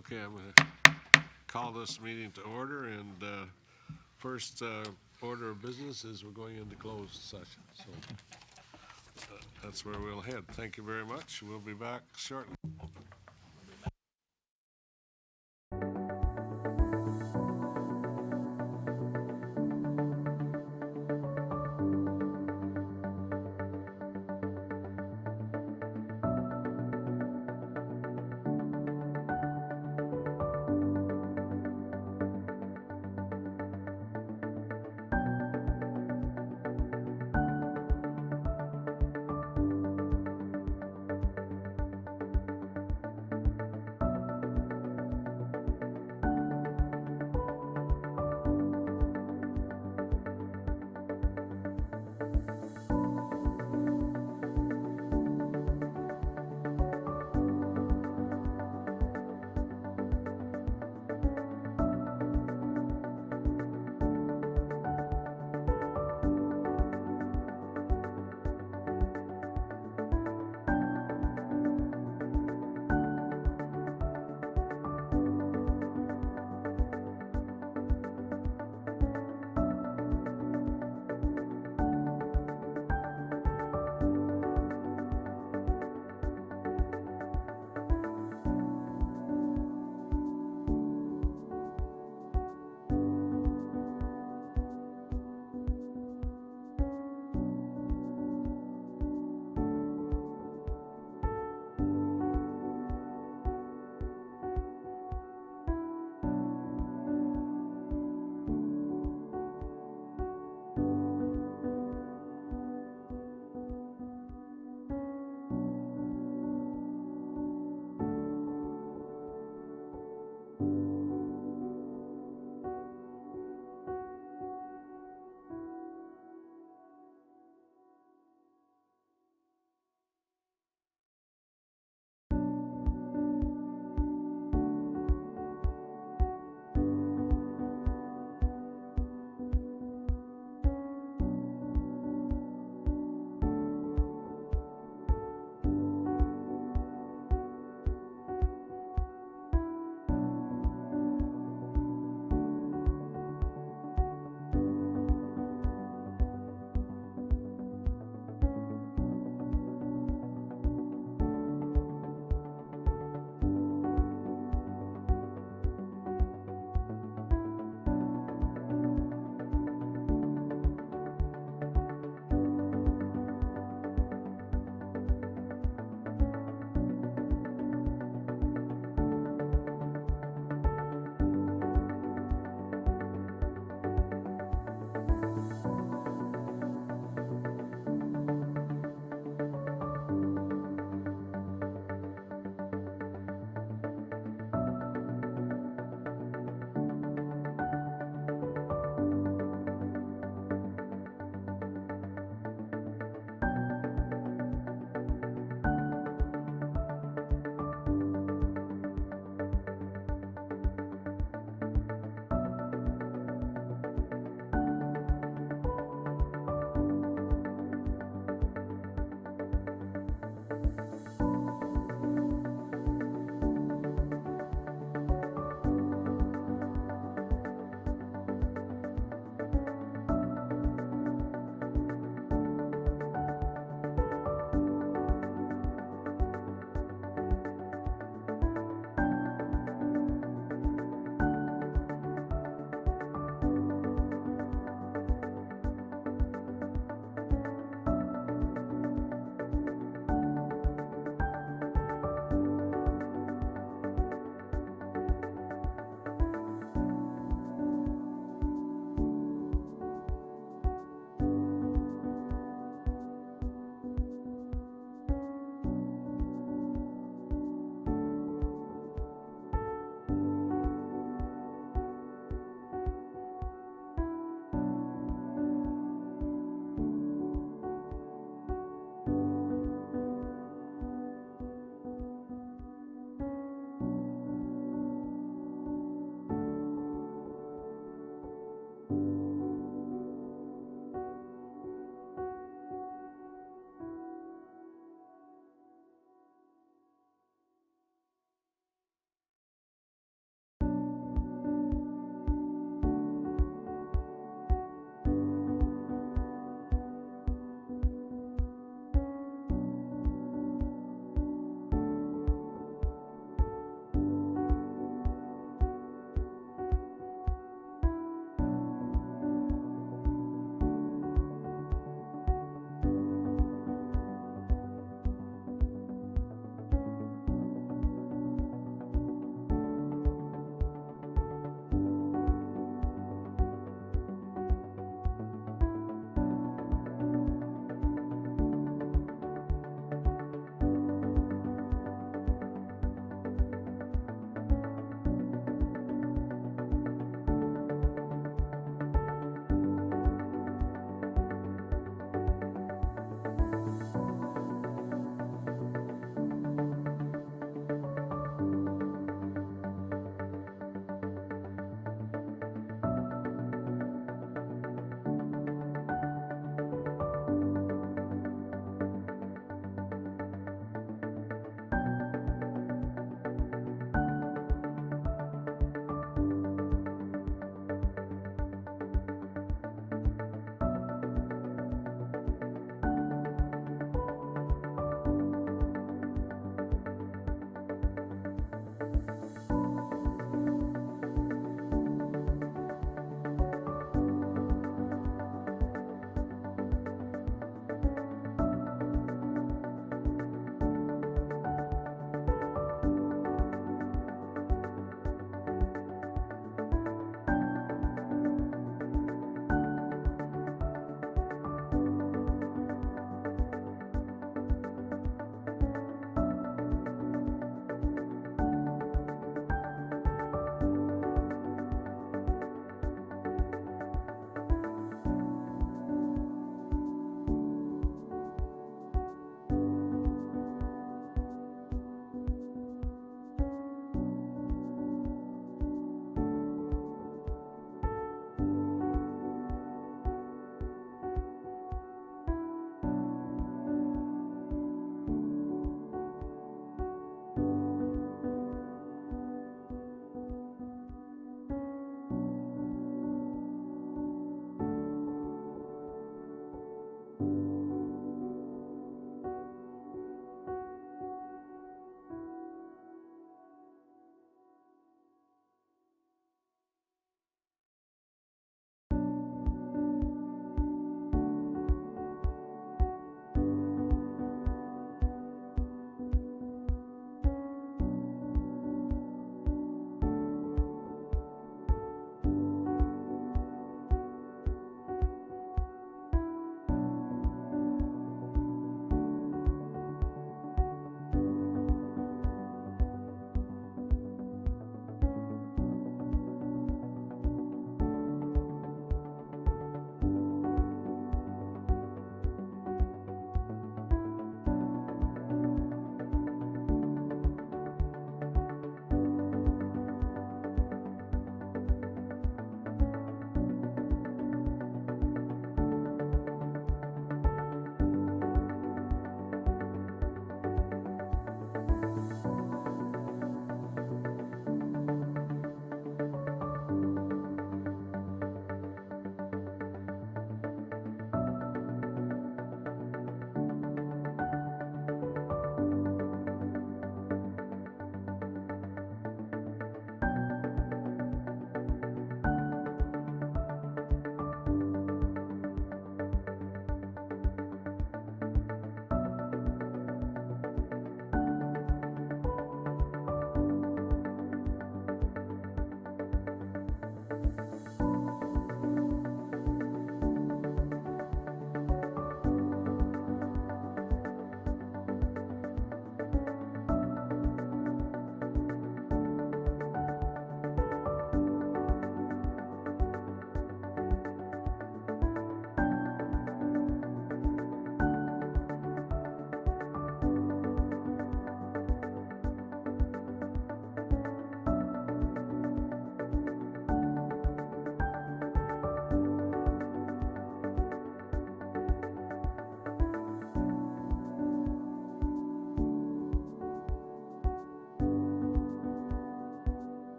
Okay, I'm going to call this meeting to order, and first order of business is we're going into closed session. So that's where we'll head. Thank you very much. We'll be back shortly.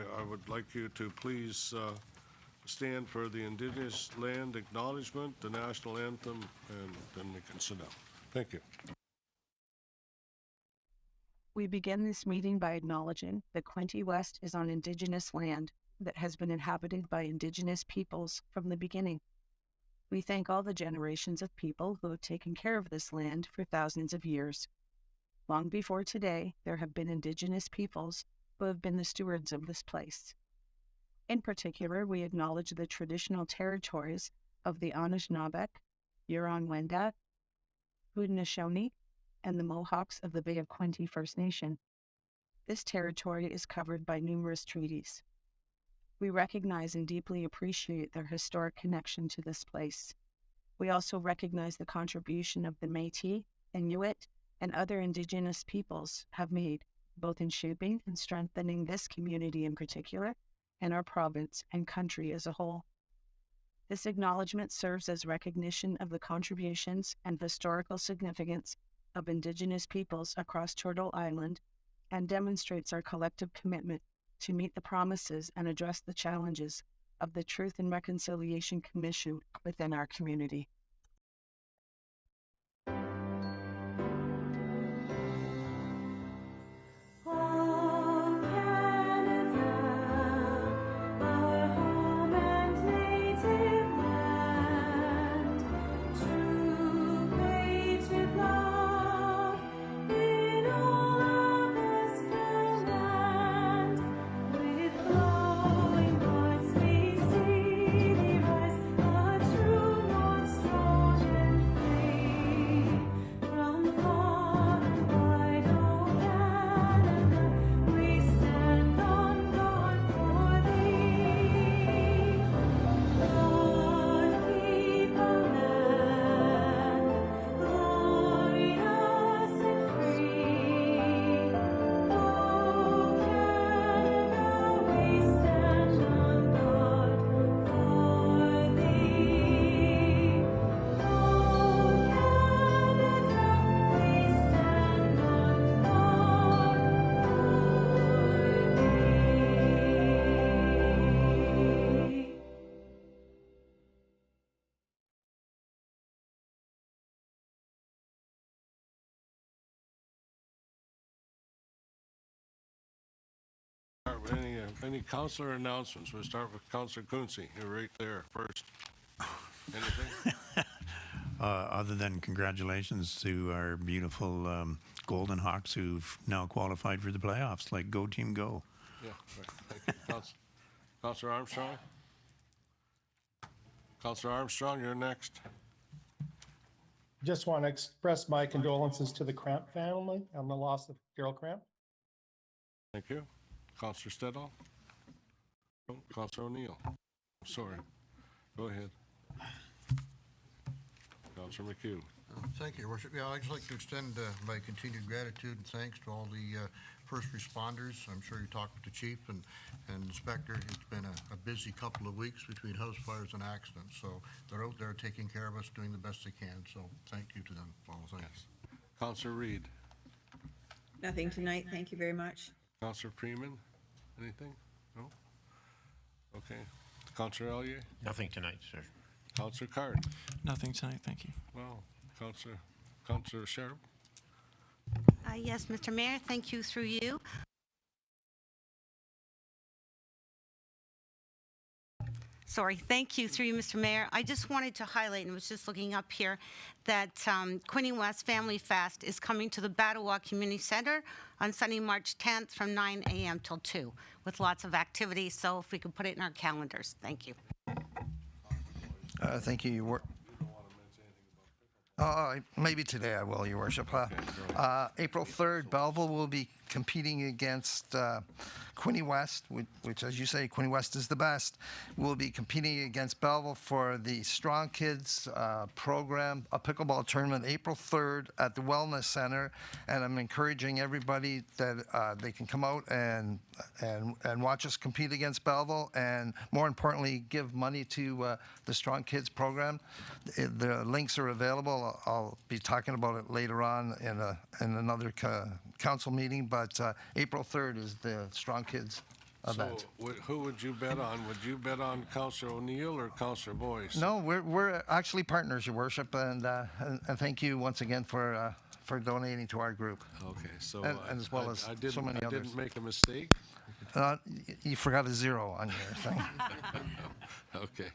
I would like you to please stand for the Indigenous Land Acknowledgement, the national anthem, and then we can sit down. Thank you. We begin this meeting by acknowledging that Quinte West is on Indigenous land that has been inhabited by Indigenous peoples from the beginning. We thank all the generations of people who have taken care of this land for thousands of years. Long before today, there have been Indigenous peoples who have been the stewards of this place. In particular, we acknowledge the traditional territories of the Anishinaabeg, Huron-Wendat, Haudenosaunee, and the Mohawks of the Bay of Quinte First Nation. This territory is covered by numerous treaties. We recognize and deeply appreciate their historic connection to this place. We also recognize the contribution of the Métis, Inuit, and other Indigenous peoples have made, both in shaping and strengthening this community in particular, and our province and country as a whole. This acknowledgement serves as recognition of the contributions and historical significance of Indigenous peoples across Turtle Island and demonstrates our collective commitment to meet the promises and address the challenges of the Truth and Reconciliation Commission within our community. any councillor announcements? We'll start with Councillor Quinte. You're right there first. Anything? Other than congratulations to our beautiful Golden Hawks who've now qualified for the playoffs. Like, go team, go. Yeah, right. Thank you. Councillor Armstrong? Councillor Armstrong, you're next. Just want to express my condolences to the Cramp family on the loss of Carol Cramp. Thank you. Councillor Stedall? Oh, Councillor O'Neill. Sorry. Go ahead. Councillor McHugh. Thank you, Your Worship. Yeah, I'd just like to extend my continued gratitude and thanks to all the first responders. I'm sure you talked with the chief and inspector. It's been a busy couple of weeks between house fires and accidents. So they're out there taking care of us, doing the best they can. So thank you to them. All thanks. Yes. Councillor Reid. Nothing tonight. Thank you very much. Councillor Freeman. Anything? No? Okay. Councillor Elliott. Nothing tonight, sir. Councillor Card. Nothing tonight, thank you. Well, Councillor Sharp. Yes, Mr. Mayor, thank you through you. Sorry, thank you through you, Mr. Mayor. I just wanted to highlight, and was just looking up here, that Quinte West Family Fest is coming to the Battawa Community Center on Sunday, March 10th from 9 a.m. till 2 with lots of activities. So if we could put it in our calendars. Thank you. Thank you, Your Worship. Maybe today I will, Your Worship. April 3rd, Belleville will be competing against Quinte West, which, as you say, Quinte West is the best. We'll be competing against Belleville for the Strong Kids program, a pickleball tournament, April 3rd at the Wellness Center. And I'm encouraging everybody that they can come out and watch us compete against Belleville, and more importantly, give money to the Strong Kids program. The links are available. I'll be talking about it later on in another council meeting, but April 3rd is the Strong Kids event. So who would you bet on? Would you bet on Councillor O'Neill or Councillor Boyce? No, we're actually partners, Your Worship, and thank you once again for donating to our group. Okay, so And as well as so many I others. didn't make a mistake? You forgot a 0 on your thing. Okay,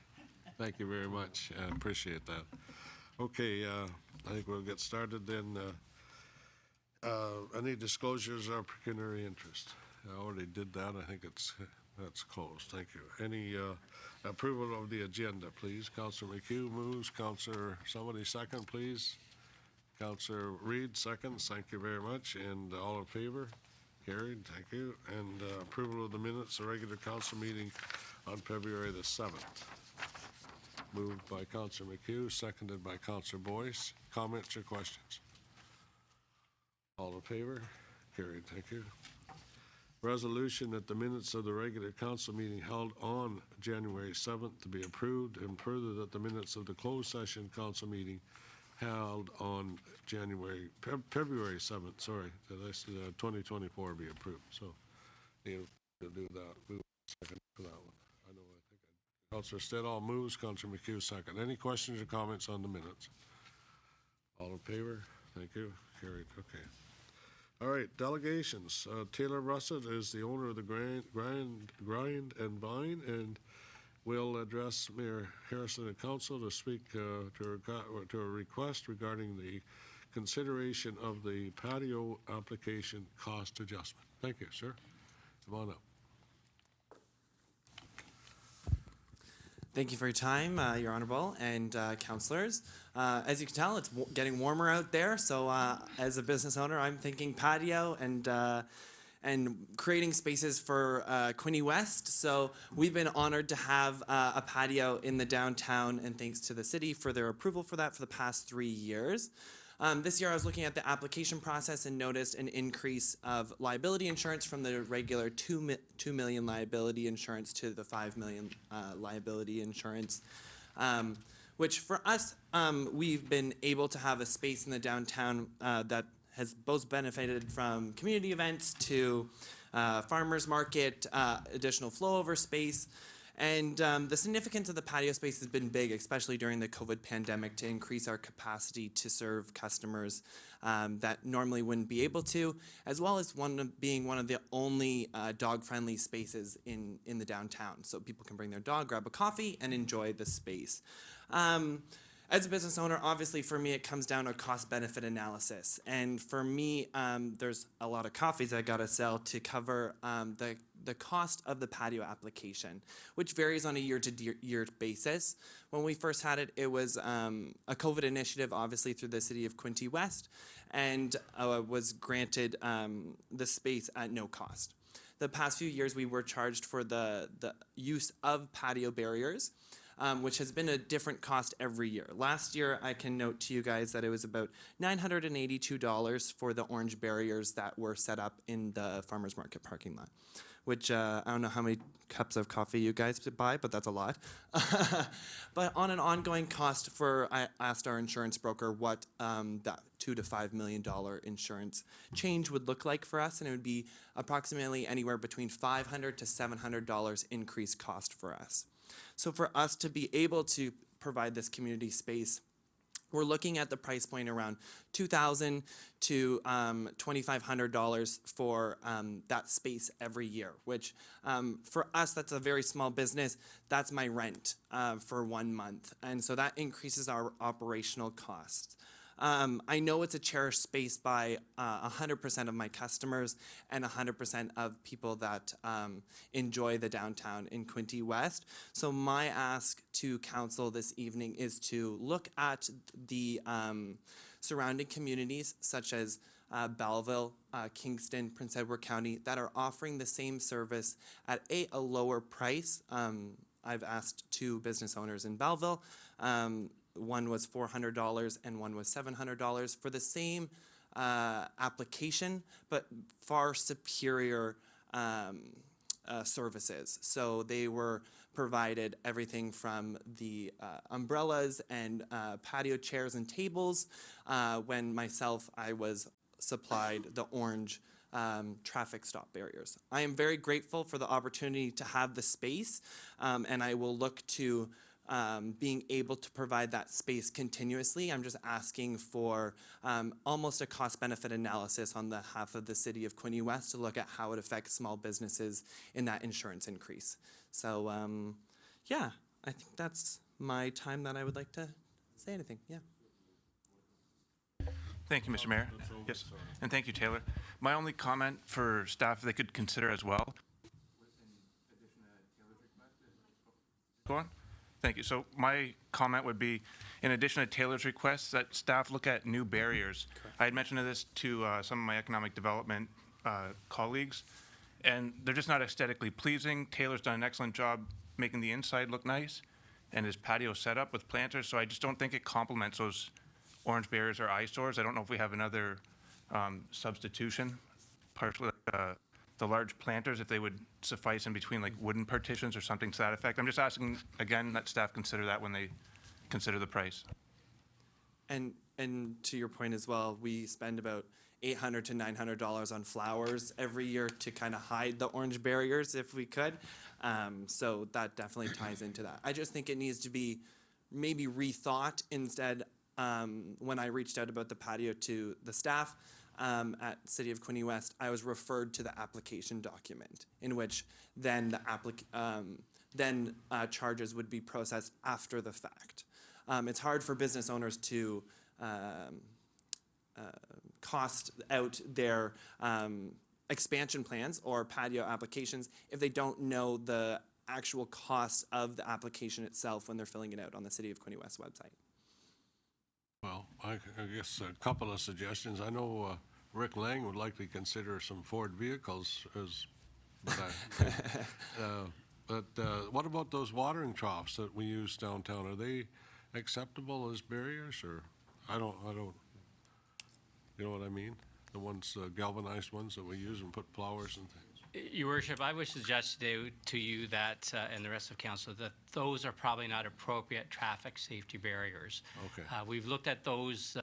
thank you very much. I appreciate that. Okay, I think we'll get started then. Any disclosures of pecuniary interest? I already did that. I think that's closed. Thank you. Any approval of the agenda, please? Councillor McHugh moves. Somebody second, please. Councillor Reid seconds. Thank you very much. And all in favor? Carried. Thank you. And approval of the minutes of regular council meeting on February the 7th. Moved by Councillor McHugh, seconded by Councillor Boyce. Comments or questions? All in favor? Carried. Thank you. Resolution that the minutes of the regular council meeting held on January 7th to be approved, and further that the minutes of the closed session council meeting held on February 7th, sorry, 2024 be approved. So you to do that. We will second for that one. Councillor Stedall moves. Councillor McHugh second. Any questions or comments on the minutes? All in favor? Thank you. Carried. Okay. All right, delegations. Taylor Russett is the owner of the Grind and Vine, and will address Mayor Harrison and Council to speak to a request regarding the consideration of the patio application cost adjustment. Thank you, sir. Come on up. Thank you for your time, Your Honourable and councillors. As you can tell, it's getting warmer out there, so as a business owner, I'm thinking patio and creating spaces for Quinte West. So we've been honored to have a patio in the downtown, and thanks to the city for their approval for that for the past 3 years. This year I was looking at the application process and noticed an increase of liability insurance from the regular 2 million liability insurance to the 5 million liability insurance, which for us, we've been able to have a space in the downtown that has both benefited from community events to farmers market, additional flow over space. And the significance of the patio space has been big, especially during the COVID pandemic, to increase our capacity to serve customers that normally wouldn't be able to, as well as being one of the only dog-friendly spaces in the downtown. So people can bring their dog, grab a coffee, and enjoy the space. As a business owner, obviously for me, it comes down to a cost-benefit analysis. And for me, there's a lot of coffees I gotta sell to cover the cost of the patio application, which varies on a year-to-year basis. When we first had it, it was a COVID initiative, obviously through the city of Quinte West, and was granted the space at no cost. The past few years, we were charged for the use of patio barriers, which has been a different cost every year. Last year, I can note to you guys that it was about $982 for the orange barriers that were set up in the farmers market parking lot, which I don't know how many cups of coffee you guys buy, but that's a lot. But on an ongoing cost I asked our insurance broker what that $2 to $5 million insurance change would look like for us, and it would be approximately anywhere between $500 to $700 increased cost for us. So for us to be able to provide this community space, we're looking at the price point around $2,000 to $2,500 for that space every year, which for us, that's a very small business. That's my rent for 1 month. And so that increases our operational costs. I know it's a cherished space by 100% of my customers and 100% of people that enjoy the downtown in Quinte West. So my ask to council this evening is to look at the surrounding communities such as Belleville, Kingston, Prince Edward County that are offering the same service at a lower price. I've asked 2 business owners in Belleville. One was $400 and one was $700 for the same application, but far superior services. So they were provided everything from the umbrellas and patio chairs and tables. When myself, I was supplied the orange traffic stop barriers. I am very grateful for the opportunity to have the space, and I will look to being able to provide that space continuously. I'm just asking for almost a cost-benefit analysis on behalf of the city of Quinte West to look at how it affects small businesses in that insurance increase. So yeah, I think that's my time that I would like to say anything. Yeah. Thank you, Mr. Mayor. Yes, and thank you, Taylor. My only comment for staff they could consider as well. Go on. Thank you. So my comment would be, in addition to Taylor's request, that staff look at new barriers. Correct. I had mentioned this to some of my economic development colleagues, and they're just not aesthetically pleasing. Taylor's done an excellent job making the inside look nice, and his patio set up with planters, so I just don't think it complements those orange barriers or eyesores. I don't know if we have another substitution, partially the large planters, if they would suffice in between like wooden partitions or something to that effect. I'm just asking, again, that staff consider that when they consider the price. And to your point as well, we spend about $800 to $900 on flowers every year to kind of hide the orange barriers if we could. So that definitely ties into that. I just think it needs to be maybe rethought instead. When I reached out about the patio to the staff at City of Quinte West, I was referred to the application document in which then the charges would be processed after the fact. It's hard for business owners to cost out their expansion plans or patio applications if they don't know the actual cost of the application itself when they're filling it out on the City of Quinte West website. Well, I guess a couple of suggestions. I know Rick Lang would likely consider some Ford vehicles as, but what about those watering troughs that we use downtown? Are they acceptable as barriers, or I don't, you know what I mean? The ones, galvanized ones that we use and put flowers and things. Your Worship, I would suggest to you that, and the rest of council, that those are probably not appropriate traffic safety barriers. Okay. We've looked at those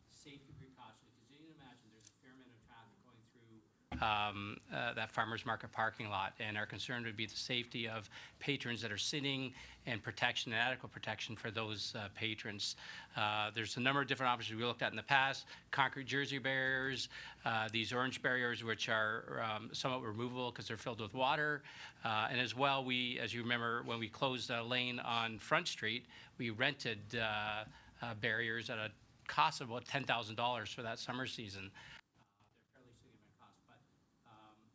safety precautions, because you can imagine there's a fair amount of traffic going through that farmers market parking lot. And our concern would be the safety of patrons that are sitting and protection, and adequate protection for those patrons. There's a number of different options we looked at in the past: concrete jersey barriers, these orange barriers, which are somewhat removable because they're filled with water. And as well, as you remember, when we closed a lane on Front Street, we rented barriers at a cost of about $10,000 for that summer season. They're fairly significant costs,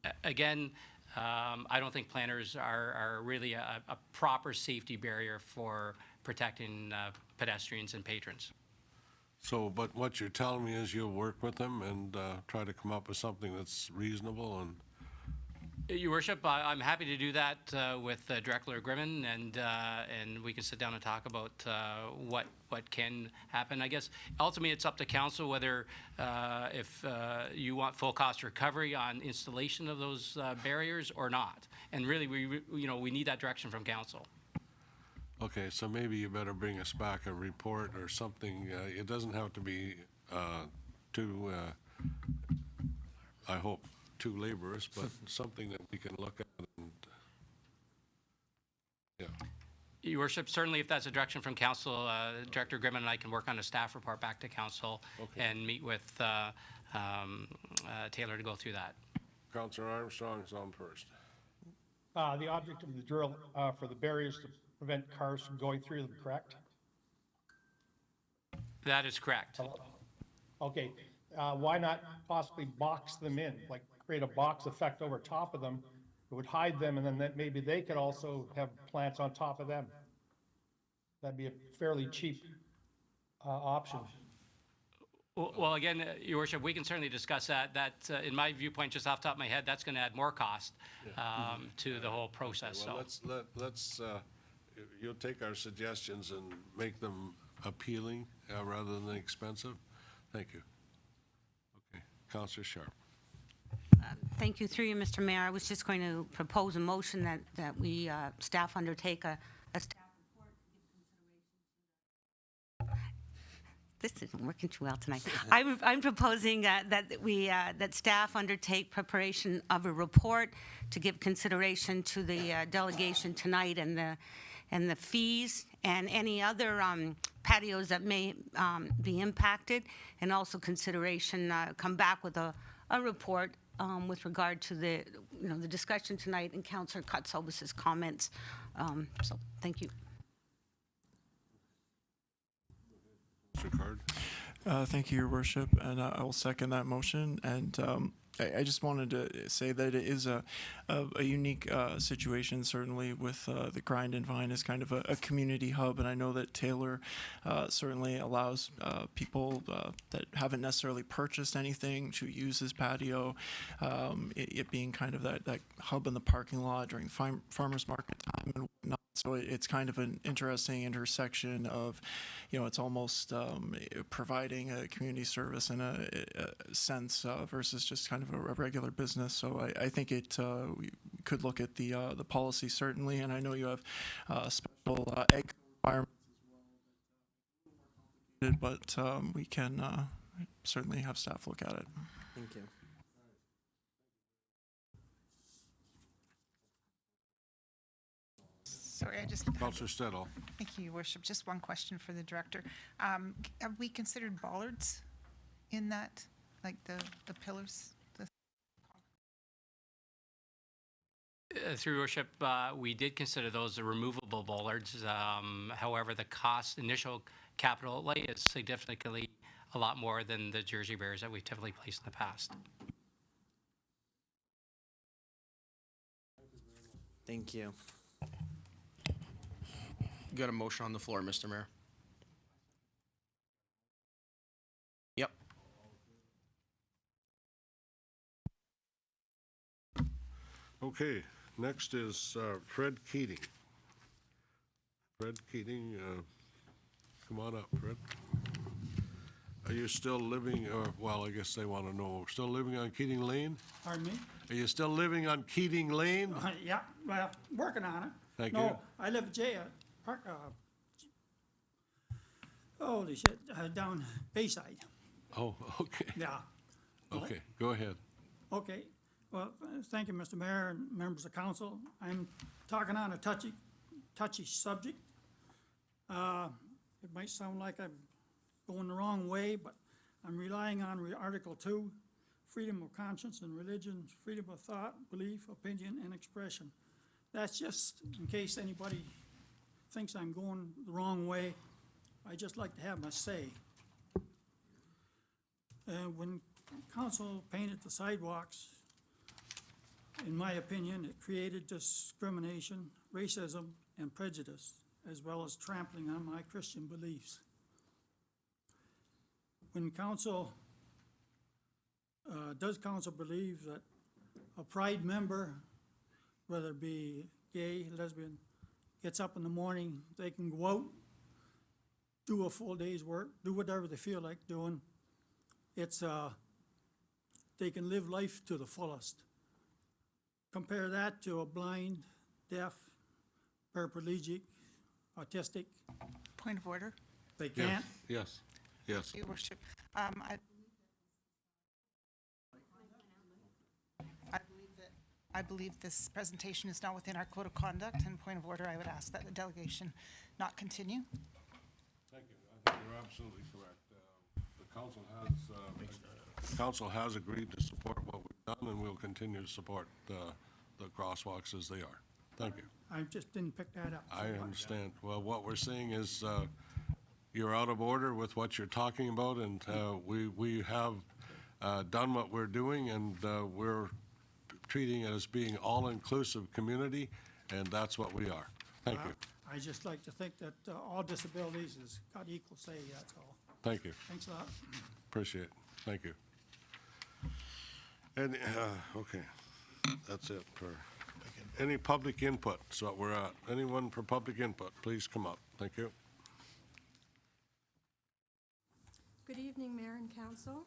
but again, I don't think planters are really a proper safety barrier for protecting pedestrians and patrons. So, but what you're telling me is you'll work with them and try to come up with something that's reasonable and. Your Worship, I'm happy to do that with Director Grimmin, and we can sit down and talk about what can happen. I guess ultimately it's up to council whether if you want full cost recovery on installation of those barriers or not. And really, we need that direction from council. Okay, so maybe you better bring us back a report or something. It doesn't have to be too, I hope, too laborious, but something that we can look at and, yeah. Your Worship, certainly if that's a direction from council, Director Grimmin and I can work on a staff report back to council and meet with Taylor to go through that. Councillor Armstrong is on first. The object of the drill for the barriers to prevent cars from going through them, correct? That is correct. Okay, why not possibly box them in, like create a box effect over top of them? It would hide them, and then maybe they could also have plants on top of them. That'd be a fairly cheap option. Well, again, Your Worship, we can certainly discuss that. That, in my viewpoint, just off the top of my head, that's going to add more cost to the whole process. Well, so let's you'll take our suggestions and make them appealing rather than expensive. Thank you. Okay, Councillor Sharp. Thank you. Through you, Mr. Mayor. I was just going to propose a motion that we staff undertake a staff report to give consideration. This isn't working too well tonight. I'm proposing that staff undertake preparation of a report to give consideration to the delegation tonight and the fees and any other patios that may be impacted, and also consideration come back with a report with regard to the discussion tonight and Councillor Katsovis's comments. So thank you. Mr. Card. Thank you, Your Worship, and I will second that motion. And I just wanted to say that it is a unique situation, certainly, with the Grind and Vine as kind of a community hub. And I know that Taylor certainly allows people that haven't necessarily purchased anything to use his patio, it being kind of that hub in the parking lot during farmers market time and whatnot. So it's kind of an interesting intersection of, it's almost providing a community service in a sense versus just kind of a regular business. So I think we could look at the policy certainly, and I know you have special egg requirements as well, but we can certainly have staff look at it. Thank you. Sorry, I just. Councillor Stedall. Thank you, Your Worship. Just one question for the director. Have we considered bollards in that, like the pillars? Through Your Worship, we did consider those the removable bollards. However, the initial capital outlay is significantly a lot more than the jersey barriers that we've typically placed in the past. Thank you. Got a motion on the floor, Mr. Mayor. Yep. Okay, next is Fred Keating. Fred Keating, come on up, Fred. Are you still living, well, I guess they want to know, still living on Keating Lane? Pardon me? Are you still living on Keating Lane? Yeah, well, working on it. Thank you. No, I live holy shit, down Bayside. Oh, okay. Yeah. Okay, go ahead. Okay. Well, thank you, Mr. Mayor and members of council. I'm talking on a touchy subject. It might sound like I'm going the wrong way, but I'm relying on Article 2, freedom of conscience and religion, freedom of thought, belief, opinion, and expression. That's just in case anybody thinks I'm going the wrong way. I just like to have my say. When council painted the sidewalks, in my opinion, it created discrimination, racism, and prejudice, as well as trampling on my Christian beliefs. When council, does council believe that a Pride member, whether it be gay, lesbian, gets up in the morning, they can go out, do a full day's work, do whatever they feel like doing. It's, they can live life to the fullest. Compare that to a blind, deaf, paraplegic, autistic. Point of order. They can't. Yes, yes. Your worship. I believe this presentation is now within our code of conduct, and point of order, I would ask that the delegation not continue. Thank you. I think you're absolutely correct. The council has agreed to support what we've done, and we'll continue to support the crosswalks as they are. Thank you. I just didn't pick that up. I understand. Well, what we're seeing is you're out of order with what you're talking about, and we have done what we're doing, and we're treating it as being all-inclusive community, and that's what we are. Thank you. I just like to think that all disabilities has got equal say, that's all. Thank you. Thanks a lot. Appreciate it. Thank you. And, okay, that's it for any public input. So what we're at. Anyone for public input, please come up. Thank you. Good evening, Mayor and Council.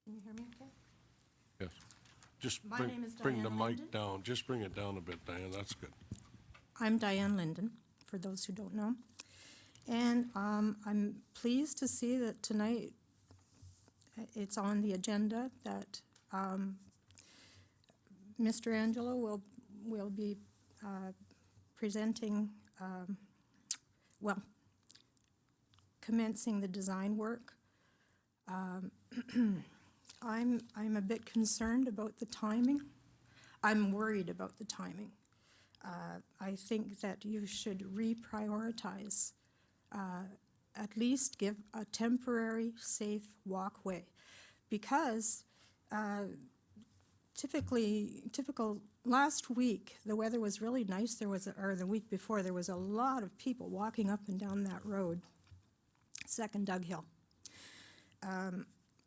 Can you hear me okay? Yes. Just My bring, name is bring the Diane mic Linden. down. Just bring it down a bit, Diane. That's good. I'm Diane Linden, for those who don't know. And I'm pleased to see that tonight it's on the agenda that Mr. Angelo will be presenting, well, commencing the design work. I'm a bit concerned about the timing. I'm worried about the timing. I think that you should reprioritize, at least give a temporary safe walkway, because typical last week the weather was really nice. There was, or the week before, there was a lot of people walking up and down that road, Second Dughill.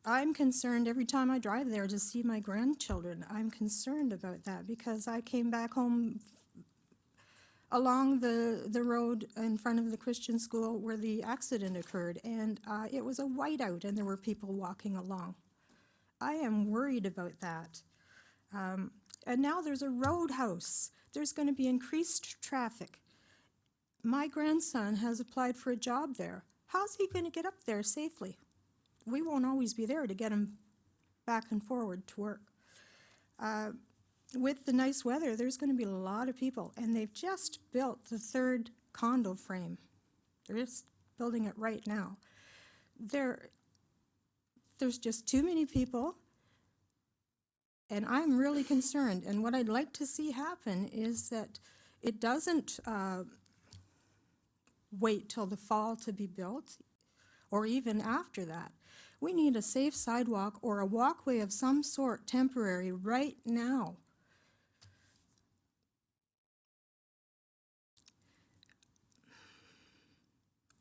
I'm concerned every time I drive there to see my grandchildren. I'm concerned about that because I came back home along the road in front of the Christian school where the accident occurred, and it was a whiteout and there were people walking along. I am worried about that. And now there's a roadhouse. There's going to be increased traffic. My grandson has applied for a job there. How's he going to get up there safely? We won't always be there to get him back and forward to work. With the nice weather, there's going to be a lot of people, and they've just built the third condo frame. They're just building it right now. There's just too many people, and I'm really concerned. And what I'd like to see happen is that it doesn't wait till the fall to be built, or even after that. We need a safe sidewalk or a walkway of some sort, temporary, right now.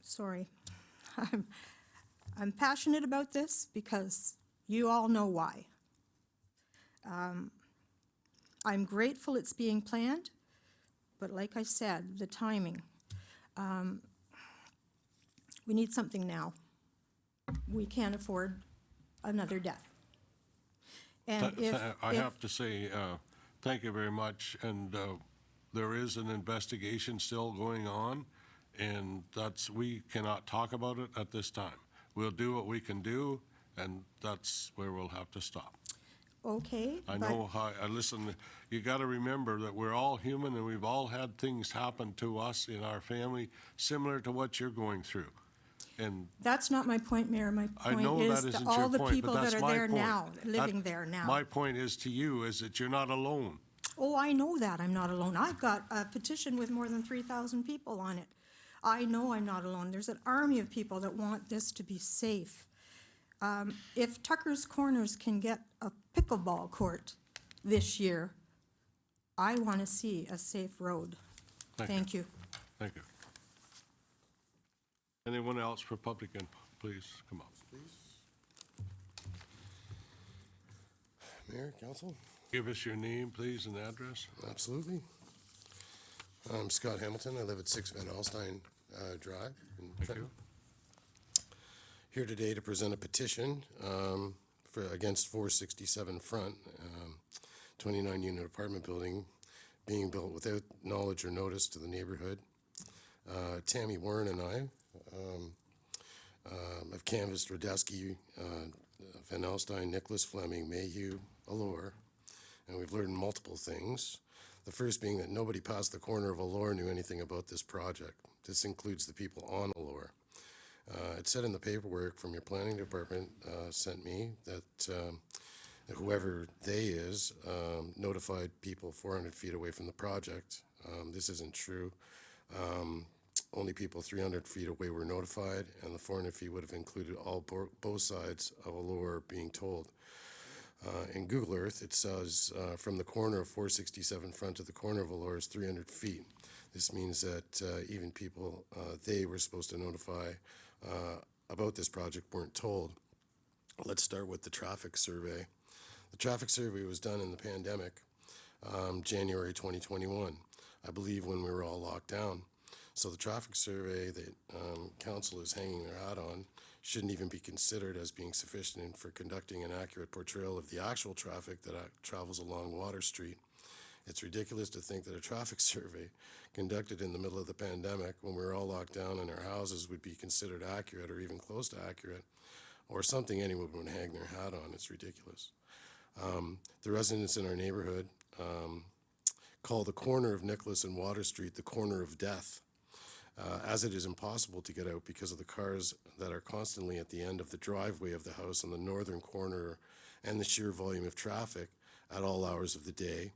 Sorry. I'm passionate about this because you all know why. I'm grateful it's being planned, but like I said, the timing. We need something now. We can't afford another death. And I have to say, thank you very much. And there is an investigation still going on, and we cannot talk about it at this time. We'll do what we can do, and that's where we'll have to stop. okay, I but know how, listen, you gotta remember that we're all human and we've all had things happen to us in our family similar to what you're going through. And that's not my point, Mayor. My I point know is that to isn't all your the point, but people that that's are my there point. now, living there now. My point is to you is that you're not alone. Oh, I know that I'm not alone. I've got a petition with more than 3,000 people on it. I know I'm not alone. There's an army of people that want this to be safe. If Tucker's Corners can get a pickleball court this year, I want to see a safe road. Thank you. Thank you. Anyone else for public input? Please, come up. Mayor, Council? Give us your name, please, and address. Absolutely. I'm Scott Hamilton. I live at 6 Van Alstyne Drive in Trenton. Here today to present a petition against 467 Front, 29-unit apartment building being built without knowledge or notice to the neighborhood. Tammy Warren and I have canvassed Radeski, Van Alstyne, Nicholas Fleming, Mayhew, Allure, and we've learned multiple things. The first being that nobody past the corner of Allure knew anything about this project. This includes the people on Allure. It said in the paperwork from your planning department sent me that whoever they is notified people 400 feet away from the project. This isn't true. Only people 300 feet away were notified, and the 400 feet would have included both sides of Allure being told. In Google Earth, it says from the corner of 467 Front to the corner of Allure is 300 feet. This means that even people they were supposed to notify about this project weren't told. Let's start with the traffic survey. The traffic survey was done in the pandemic, January 2021, I believe, when we were all locked down. So the traffic survey that council is hanging their hat on shouldn't even be considered as being sufficient for conducting an accurate portrayal of the actual traffic that travels along Water Street. It's ridiculous to think that a traffic survey conducted in the middle of the pandemic when we were all locked down in our houses would be considered accurate or even close to accurate, or something anyone would hang their hat on. It's ridiculous. The residents in our neighborhood call the corner of Nicholas and Water Street the corner of death, as it is impossible to get out because of the cars that are constantly at the end of the driveway of the house on the northern corner, and the sheer volume of traffic at all hours of the day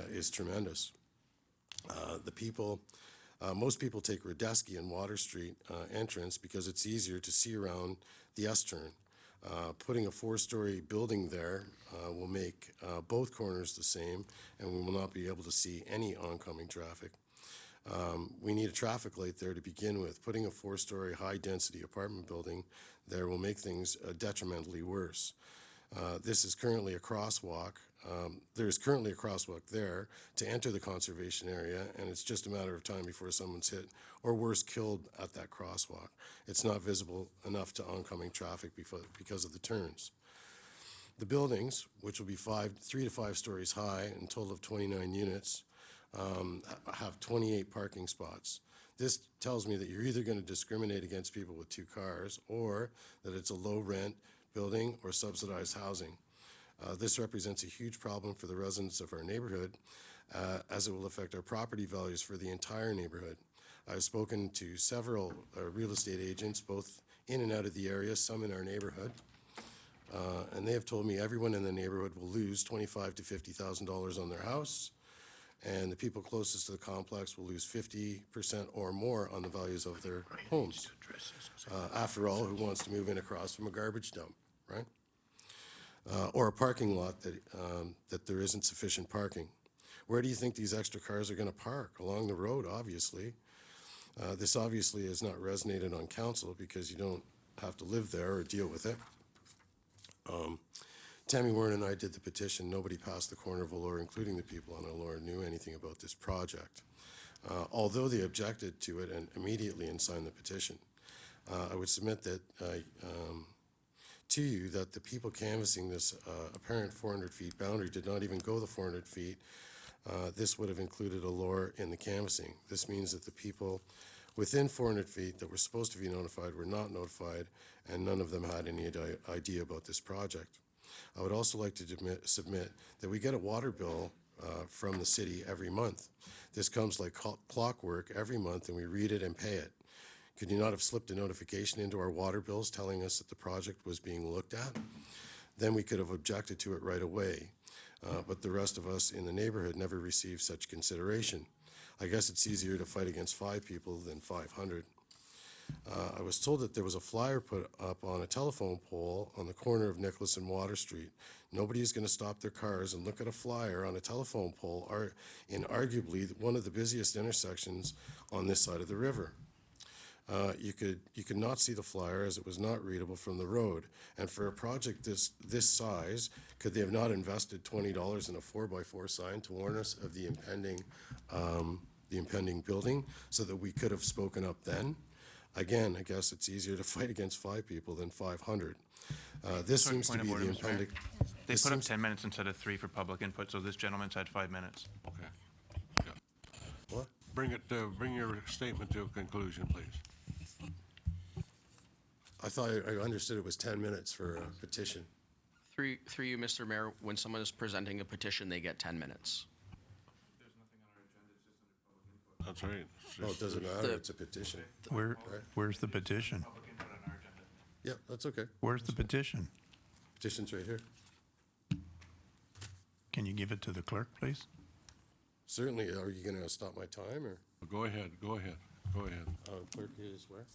is tremendous. Most people take Radeski and Water Street entrance because it's easier to see around the S-turn. Putting a 4-story building there will make both corners the same, and we will not be able to see any oncoming traffic. We need a traffic light there to begin with. Putting a 4-story high-density apartment building there will make things detrimentally worse. This is currently a crosswalk. There's currently a crosswalk there to enter the conservation area, and it's just a matter of time before someone's hit or worse, killed at that crosswalk. It's not visible enough to oncoming traffic because of the turns. The buildings, which will be 3 to 5 stories high and a total of 29 units, have 28 parking spots. This tells me that you're either going to discriminate against people with 2 cars, or that it's a low rent building or subsidized housing. This represents a huge problem for the residents of our neighborhood, as it will affect our property values for the entire neighborhood. I've spoken to several real estate agents, both in and out of the area, some in our neighborhood, and they have told me everyone in the neighborhood will lose $25,000 to $50,000 on their house, and the people closest to the complex will lose 50% or more on the values of their homes. After all, who wants to move in across from a garbage dump, right? Or a parking lot that there isn't sufficient parking. Where do you think these extra cars are going to park? Along the road, obviously. This obviously has not resonated on council because you don't have to live there or deal with it. Tammy Warren and I did the petition. Nobody past the corner of Allure, including the people on Allure, knew anything about this project. Although they objected to it and immediately signed the petition. I would submit that to you that the people canvassing this apparent 400 feet boundary did not even go the 400 feet. This would have included Allure in the canvassing. This means that the people within 400 feet that were supposed to be notified were not notified, and none of them had any idea about this project. I would also like to submit that we get a water bill from the city every month. This comes like clockwork every month, and we read it and pay it. Could you not have slipped a notification into our water bills telling us that the project was being looked at? Then we could have objected to it right away. But the rest of us in the neighborhood never received such consideration. I guess it's easier to fight against 5 people than 500. I was told that there was a flyer put up on a telephone pole on the corner of Nicholas and Water Street. Nobody is going to stop their cars and look at a flyer on a telephone pole in arguably one of the busiest intersections on this side of the river. You could not see the flyer as it was not readable from the road. And for a project this size, could they have not invested $20 in a 4x4 sign to warn us of the impending building so that we could have spoken up then? Again, I guess it's easier to fight against 5 people than 500. This Sorry, seems to point of be order, the Mr. Mayor. impending. They put up 10 minutes instead of 3 for public input, so this gentleman's had 5 minutes. Okay. Yeah. What? Bring your statement to a conclusion, please. I thought I understood it was 10 minutes for a petition. Through you, Mr. Mayor, when someone is presenting a petition, they get 10 minutes. That's right. Oh, it doesn't matter, it's a petition. Where's the petition? Yeah, that's okay. Where's the petition? Petition's right here. Can you give it to the clerk, please? Certainly. Are you going to stop my time, or? Go ahead. Clerk is where?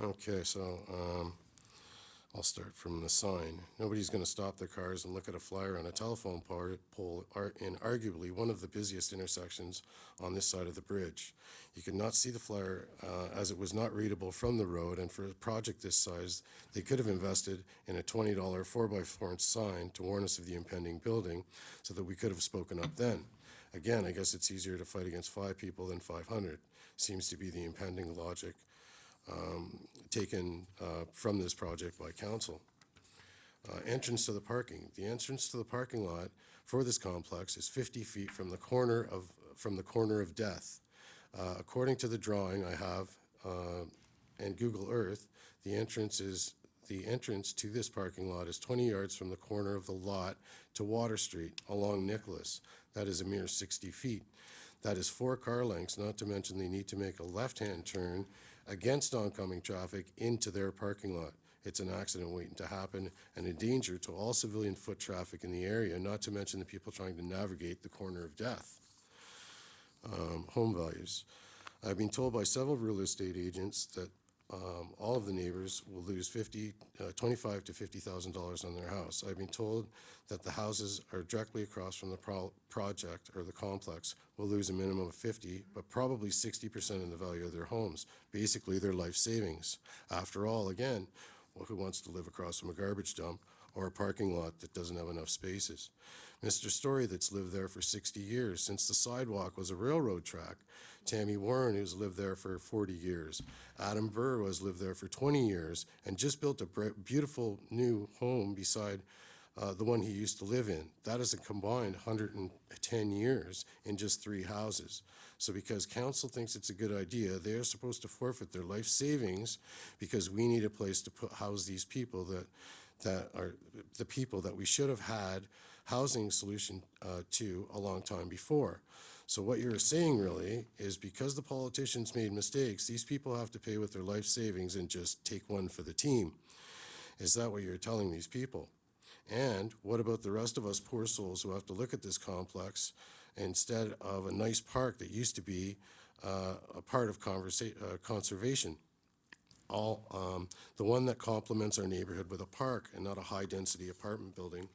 Okay, so I'll start from the sign. Nobody's going to stop their cars and look at a flyer on a telephone pole in arguably one of the busiest intersections on this side of the bridge. You could not see the flyer as it was not readable from the road, and for a project this size, they could have invested in a $20 4x4 sign to warn us of the impending building so that we could have spoken up then. Again, I guess it's easier to fight against 5 people than 500. Seems to be the impending logic taken from this project by council. Entrance to the parking. The entrance to the parking lot for this complex is 50 feet from the corner of death. According to the drawing I have and Google Earth, the entrance to this parking lot is 20 yards from the corner of the lot to Water Street along Nicholas. That is a mere 60 feet. That is 4 car lengths, not to mention they need to make a left-hand turn against oncoming traffic into their parking lot. It's an accident waiting to happen and a danger to all civilian foot traffic in the area, not to mention the people trying to navigate the corner of death. Home values. I've been told by several real estate agents that all of the neighbors will lose $25,000 to $50,000 on their house. I've been told that the houses are directly across from the project or the complex will lose a minimum of 50, but probably 60% in the value of their homes, basically their life savings. After all, again, well, who wants to live across from a garbage dump or a parking lot that doesn't have enough spaces? Mr. Story, that's lived there for 60 years, since the sidewalk was a railroad track. Tammy Warren, who's lived there for 40 years. Adam Burr, who has lived there for 20 years and just built a beautiful new home beside the one he used to live in. That is a combined 110 years in just 3 houses. So because council thinks it's a good idea, they are supposed to forfeit their life savings because we need a place to house these people that are the people that we should have had housing solution to a long time before. So what you're saying really is because the politicians made mistakes, these people have to pay with their life savings and just take one for the team. Is that what you're telling these people? And what about the rest of us poor souls who have to look at this complex instead of a nice park that used to be a part of conservation? The one that complements our neighborhood with a park and not a high-density apartment building.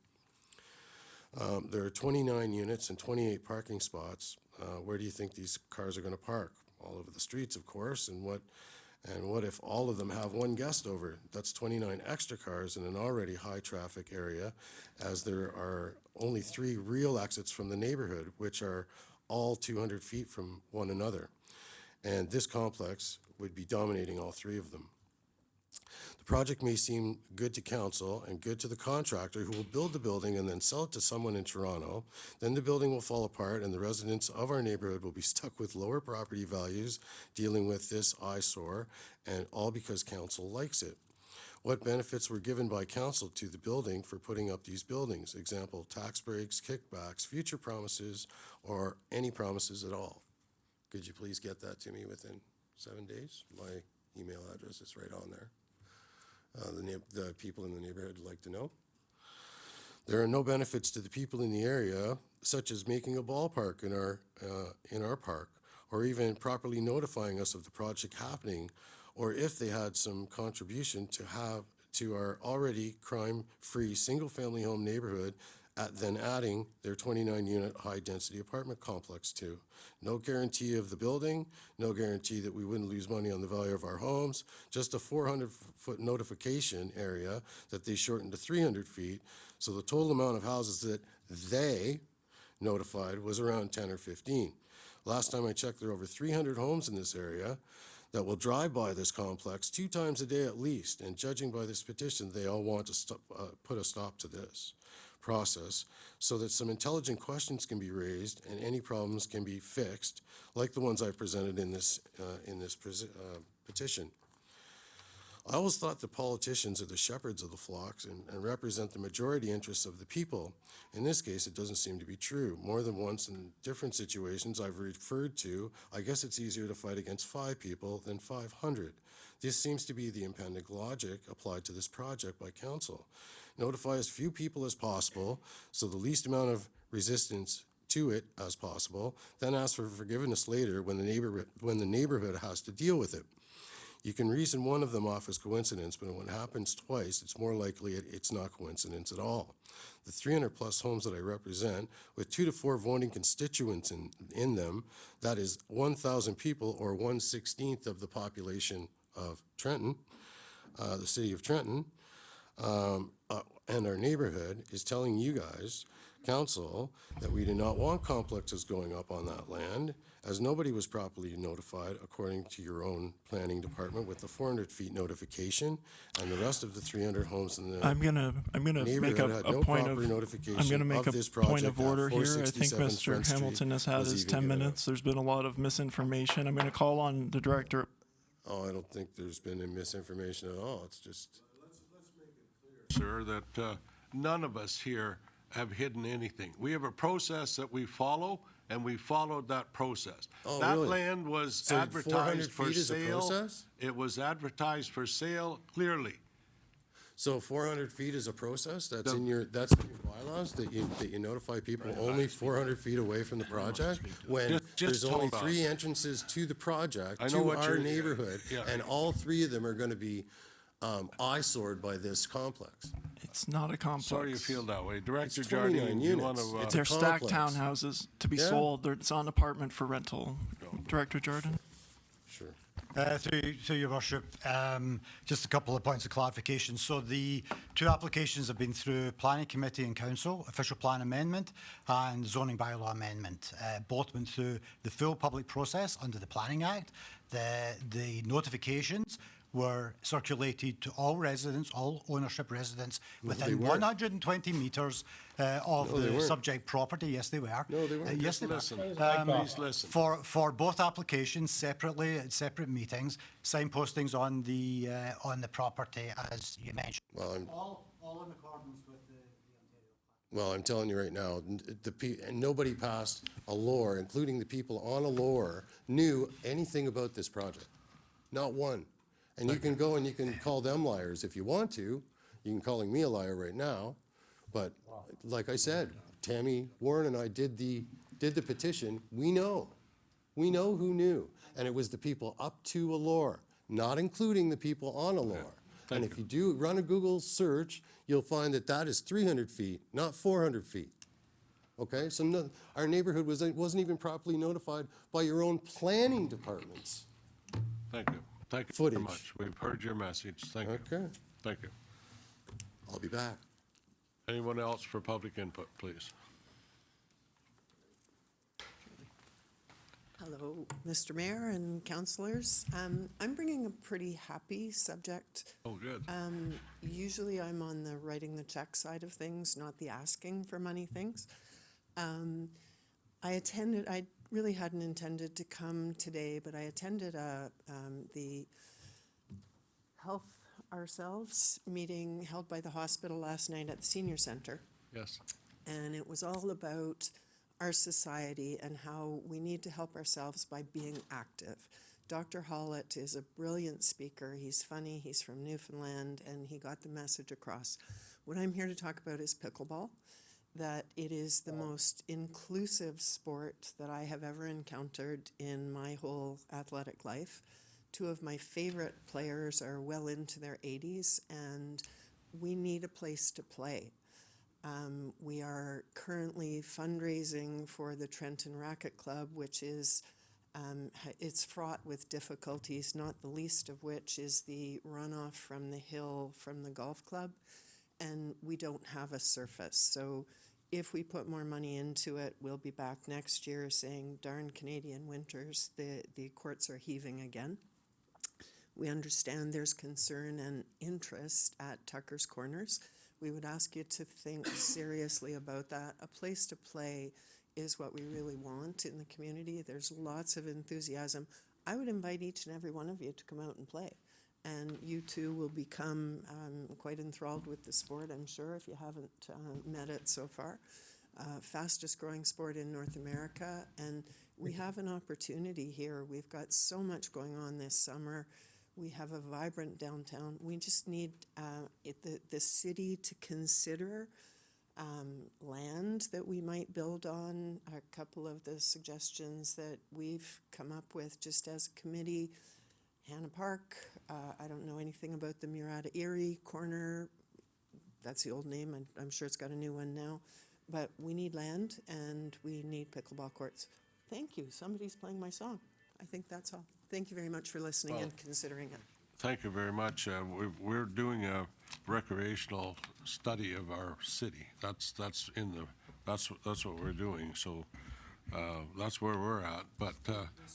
There are 29 units and 28 parking spots. Where do you think these cars are going to park? All over the streets, of course. And what if all of them have one guest over? That's 29 extra cars in an already high traffic area, as there are only 3 real exits from the neighborhood, which are all 200 feet from one another. And this complex would be dominating all 3 of them. The project may seem good to council and good to the contractor who will build the building and then sell it to someone in Toronto. Then the building will fall apart and the residents of our neighborhood will be stuck with lower property values dealing with this eyesore, and all because council likes it. What benefits were given by council to the building for putting up these buildings? Example, tax breaks, kickbacks, future promises, or any promises at all? Could you please get that to me within 7 days? My email address is right on there. The people in the neighborhood would like to know. There are no benefits to the people in the area, such as making a ballpark in our park, or even properly notifying us of the project happening, or if they had some contribution to our already crime-free single-family home neighborhood, then adding their 29-unit high-density apartment complex to. No guarantee of the building, no guarantee that we wouldn't lose money on the value of our homes, just a 400-foot notification area that they shortened to 300 feet. So the total amount of houses that they notified was around 10 or 15. Last time I checked, there are over 300 homes in this area that will drive by this complex 2 times a day at least, and judging by this petition, they all want to put a stop to this process so that some intelligent questions can be raised and any problems can be fixed, like the ones I presented in this petition. I always thought the politicians are the shepherds of the flocks and represent the majority interests of the people. In this case, it doesn't seem to be true. More than once in different situations I've referred to, I guess it's easier to fight against 5 people than 500. This seems to be the impending logic applied to this project by council. Notify as few people as possible, so the least amount of resistance to it as possible, then ask for forgiveness later when the neighborhood has to deal with it. You can reason one of them off as coincidence, but when it happens twice, it's more likely it's not coincidence at all. The 300 plus homes that I represent, with 2 to 4 voting constituents in them, that is 1,000 people, or 1/16 of the population of Trenton, the city of Trenton, and our neighborhood, is telling you guys, council, that we do not want complexes going up on that land, as nobody was properly notified according to your own planning department with the 400 feet notification, and the rest of the 300 homes in the I'm gonna make had a no point proper of notification I'm gonna make of a this point project of at order here. I think 467 Mr. Front Street Hamilton has had was his even 10 given out. minutes. There's been a lot of misinformation. I'm gonna call on the director. Oh, I don't think there's been any misinformation at all. It's just. Sir, that none of us here have hidden anything. We have a process that we follow, and we followed that process. Oh, that really? land was So 400 advertised for feet is a sale. process? It was advertised for sale clearly. So 400 feet is a process? That's in your bylaws, that you notify people only 400 feet away from the project? When Just there's only hold on. 3 entrances to the project, I know to what our you're- neighborhood, yeah. and all 3 of them are gonna be eyesored by this complex. It's not a complex. Sorry you feel that way. Director It's 29 Jardine, you want units. to... It's a They're stacked complex. townhouses to be Yeah. sold. It's on apartment for rental. Director Jordan. Sure. Through your worship, just a couple of points of clarification. So the 2 applications have been through Planning Committee and Council, official plan amendment and zoning bylaw amendment. Both went through the full public process under the Planning Act. The notifications were circulated to all residents, all ownership residents, No, they within weren't. 120 metres of No, they the weren't. subject property. Yes, they were. No, they weren't. Yes, they were. Listen. Please listen. For both applications separately, at separate meetings, signpostings on the property, as you mentioned. Well, All in accordance with the Well, I'm telling you right now, and nobody past Allure, including the people on Allure, knew anything about this project. Not one. And you can go and you can call them liars if you want to. You can calling me a liar right now. But like I said, Tammy Warren and I did the petition. We know. We know who knew. And it was the people up to Allure, not including the people on Allure. And if you do run a Google search, you'll find that that is 300 feet, not 400 feet. Okay, so no, our neighborhood wasn't even properly notified by your own planning departments. Thank you. Thank you Footage. very much. We've heard your message. Thank you. Okay, Thank you. I'll be back. Anyone else for public input, please? Hello, Mr. Mayor and councillors. I'm bringing a pretty happy subject. Oh, good. Usually I'm on the writing the check side of things, not the asking for money things. I really hadn't intended to come today, but I attended the Health Ourselves meeting held by the hospital last night at the senior center. Yes. And it was all about our society and how we need to help ourselves by being active. Dr. Hollett is a brilliant speaker. He's funny, he's from Newfoundland, and he got the message across. What I'm here to talk about is pickleball, that it is the most inclusive sport that I have ever encountered in my whole athletic life. Two of my favorite players are well into their 80s, and we need a place to play. We are currently fundraising for the Trenton Racquet Club, which is, it's fraught with difficulties, not the least of which is the runoff from the hill from the golf club, and we don't have a surface. So if we put more money into it, we'll be back next year saying, darn Canadian winters, the courts are heaving again. We understand there's concern and interest at Tucker's Corners. We would ask you to think seriously about that. A place to play is what we really want in the community. There's lots of enthusiasm. I would invite each and every one of you to come out and play. And you too will become quite enthralled with the sport, I'm sure, if you haven't met it so far. Fastest growing sport in North America. And we have an opportunity here. We've got so much going on this summer. We have a vibrant downtown. We just need the city to consider land that we might build on. A couple of the suggestions that we've come up with just as a committee. Hannah Park, I don't know anything about the Murata Erie corner. That's the old name. I'm sure it's got a new one now. But we need land and we need pickleball courts. Thank you. Somebody's playing my song. I think that's all. Thank you very much for listening and considering it. Thank you very much. We're doing a recreational study of our city. That's what we're doing. So that's where we're at. But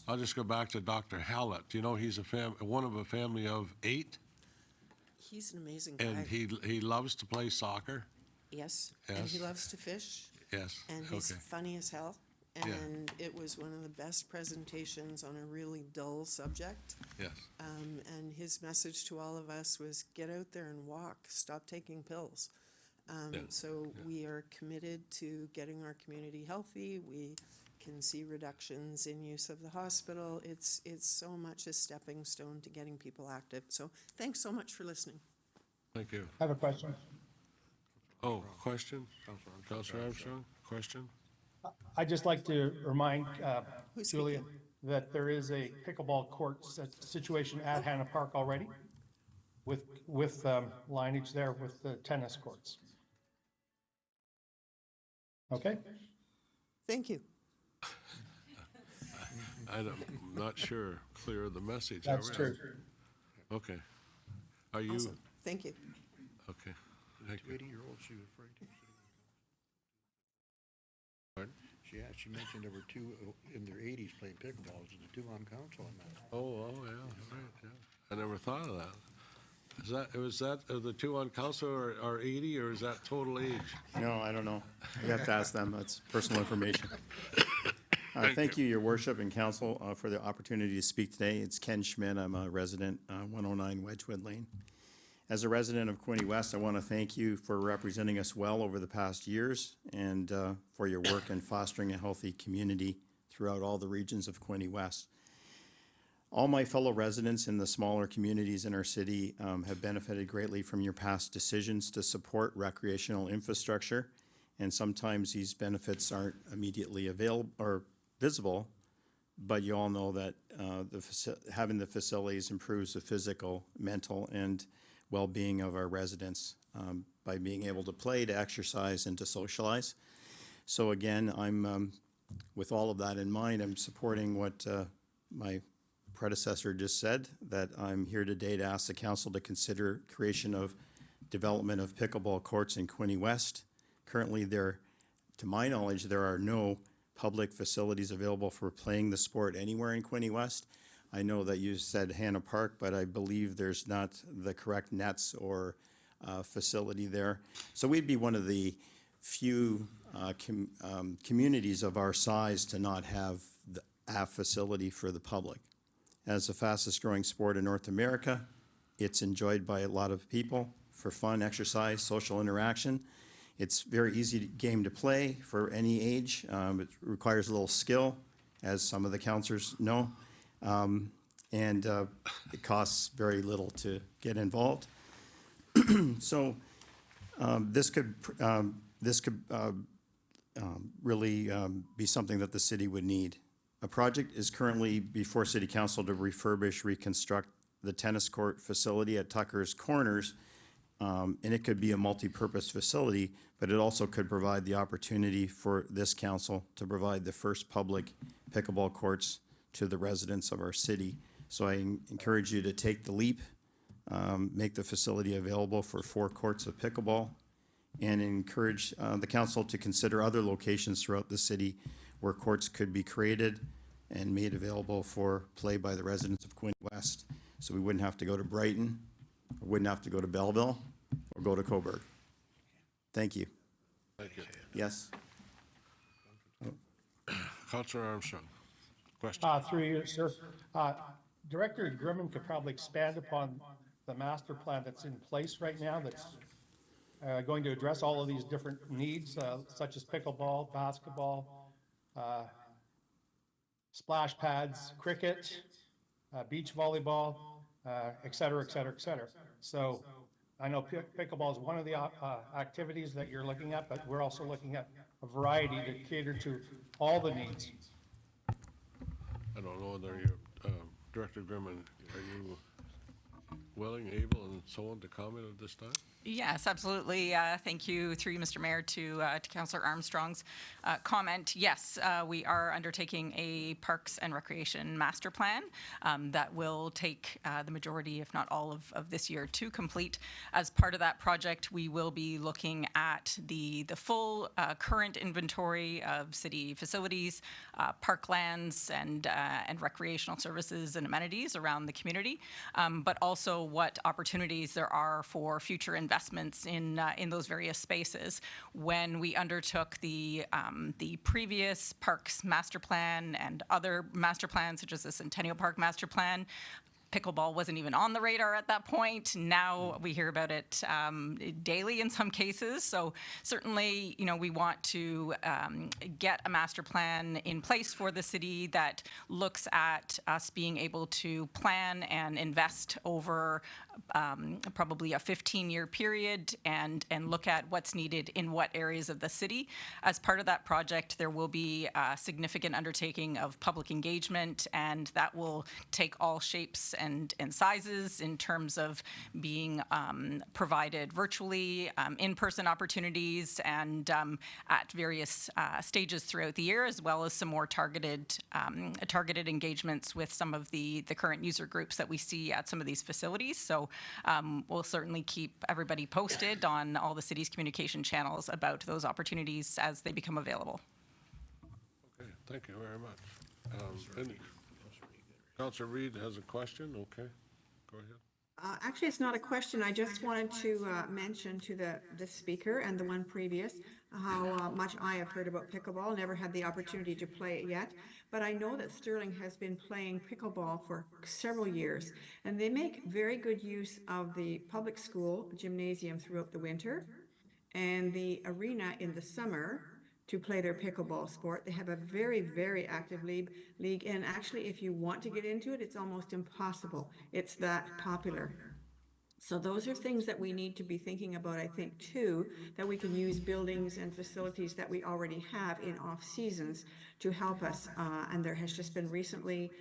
I'll just go back to Dr. Hallett. You know, he's one of a family of 8. He's an amazing guy. And he loves to play soccer. Yes. Yes. And he loves to fish. Yes. And he's okay. funny as hell. And it was one of the best presentations on a really dull subject. Yes. And his message to all of us was get out there and walk, stop taking pills. So we are committed to getting our community healthy. We can see reductions in use of the hospital. It's so much a stepping stone to getting people active. So thanks so much for listening. Thank you. I have a question. Oh, question? Councillor Armstrong, question? I'd just like to remind Julia that there is a pickleball court situation at Hannah Park already with lineage there with the tennis courts. Okay? Thank you. I'm not sure. Clear the message. That's true. Okay. Are you? Awesome. Thank you. Okay. Thank you. 80-year-old she was afraid to. Pardon? She mentioned there were 2 in their 80s playing pickleball. There's the 2 on council on that. Oh, yeah, right, yeah. I never thought of that. Was that the 2 on council are 80, or is that total age? No, I don't know. You have to ask them. That's personal information. Thank you, Your Worship and Council, for the opportunity to speak today. It's Ken Schmidt. I'm a resident, 109 Wedgwood Lane. As a resident of Quinte West, I want to thank you for representing us well over the past years and for your work in fostering a healthy community throughout all the regions of Quinte West. All my fellow residents in the smaller communities in our city have benefited greatly from your past decisions to support recreational infrastructure, and sometimes these benefits aren't immediately available or visible, but you all know that having the facilities improves the physical, mental, and well-being of our residents by being able to play, to exercise, and to socialize. So again, I'm with all of that in mind, I'm supporting what my predecessor just said, that I'm here today to ask the council to consider creation of development of pickleball courts in Quinte West. Currently, to my knowledge, there are no public facilities available for playing the sport anywhere in Quinte West. I know that you said Hannah Park, but I believe there's not the correct nets or facility there. So we'd be one of the few communities of our size to not have a facility for the public. As the fastest growing sport in North America, it's enjoyed by a lot of people for fun, exercise, social interaction. It's very easy game to play for any age. It requires a little skill, as some of the counselors know, and it costs very little to get involved. So this could really be something that the city would need. A project is currently before City Council to refurbish, reconstruct the tennis court facility at Tucker's Corners, and it could be a multi-purpose facility, but it also could provide the opportunity for this council to provide the first public pickleball courts to the residents of our city. So I encourage you to take the leap, make the facility available for 4 courts of pickleball, and encourage the council to consider other locations throughout the city where courts could be created and made available for play by the residents of Quinte West. So we wouldn't have to go to Brighton, or wouldn't have to go to Belleville, or go to Cobourg. Thank you. Thank you. Yes? Councillor Armstrong, question. Through you, sir. Director Grimman could probably expand upon the master plan that's in place right now that's going to address all of these different needs, such as pickleball, basketball, splash pads, cricket, beach volleyball, et cetera, et cetera, et cetera. So I know pickleball is one of the activities that you're looking at, but we're also looking at a variety to cater to all the needs. I don't know whether you, Director Grimman, are you willing, able, and so on to comment at this time? Yes, absolutely. Thank you, through you, Mr. Mayor, to Councillor Armstrong's comment. Yes, we are undertaking a Parks and Recreation Master Plan that will take the majority, if not all, of this year to complete. As part of that project, we will be looking at the full current inventory of city facilities, parklands, and recreational services and amenities around the community, but also what opportunities there are for future investments in those various spaces. When we undertook the previous Parks Master Plan and other master plans, such as the Centennial Park Master Plan, pickleball wasn't even on the radar at that point. Now we hear about it daily in some cases. So certainly, you know, we want to get a master plan in place for the city that looks at us being able to plan and invest over probably a 15-year period and look at what's needed in what areas of the city. As part of that project, there will be a significant undertaking of public engagement, and that will take all shapes and sizes in terms of being provided virtually, in-person opportunities, and at various stages throughout the year, as well as some more targeted engagements with some of the current user groups that we see at some of these facilities. So we'll certainly keep everybody posted on all the city's communication channels about those opportunities as they become available. Okay, thank you very much. Councillor Reid has a question. Okay, go ahead. Actually, it's not a question. I just wanted to mention to the speaker and the one previous how much I have heard about pickleball. Never had the opportunity to play it yet, but I know that Sterling has been playing pickleball for several years, and they make very good use of the public school gymnasium throughout the winter and the arena in the summer to play their pickleball sport. They have a very, very active league, and actually, if you want to get into it, it's almost impossible. It's that popular. So those are things that we need to be thinking about, I think, too, that we can use buildings and facilities that we already have in off seasons to help us. And there has just been recently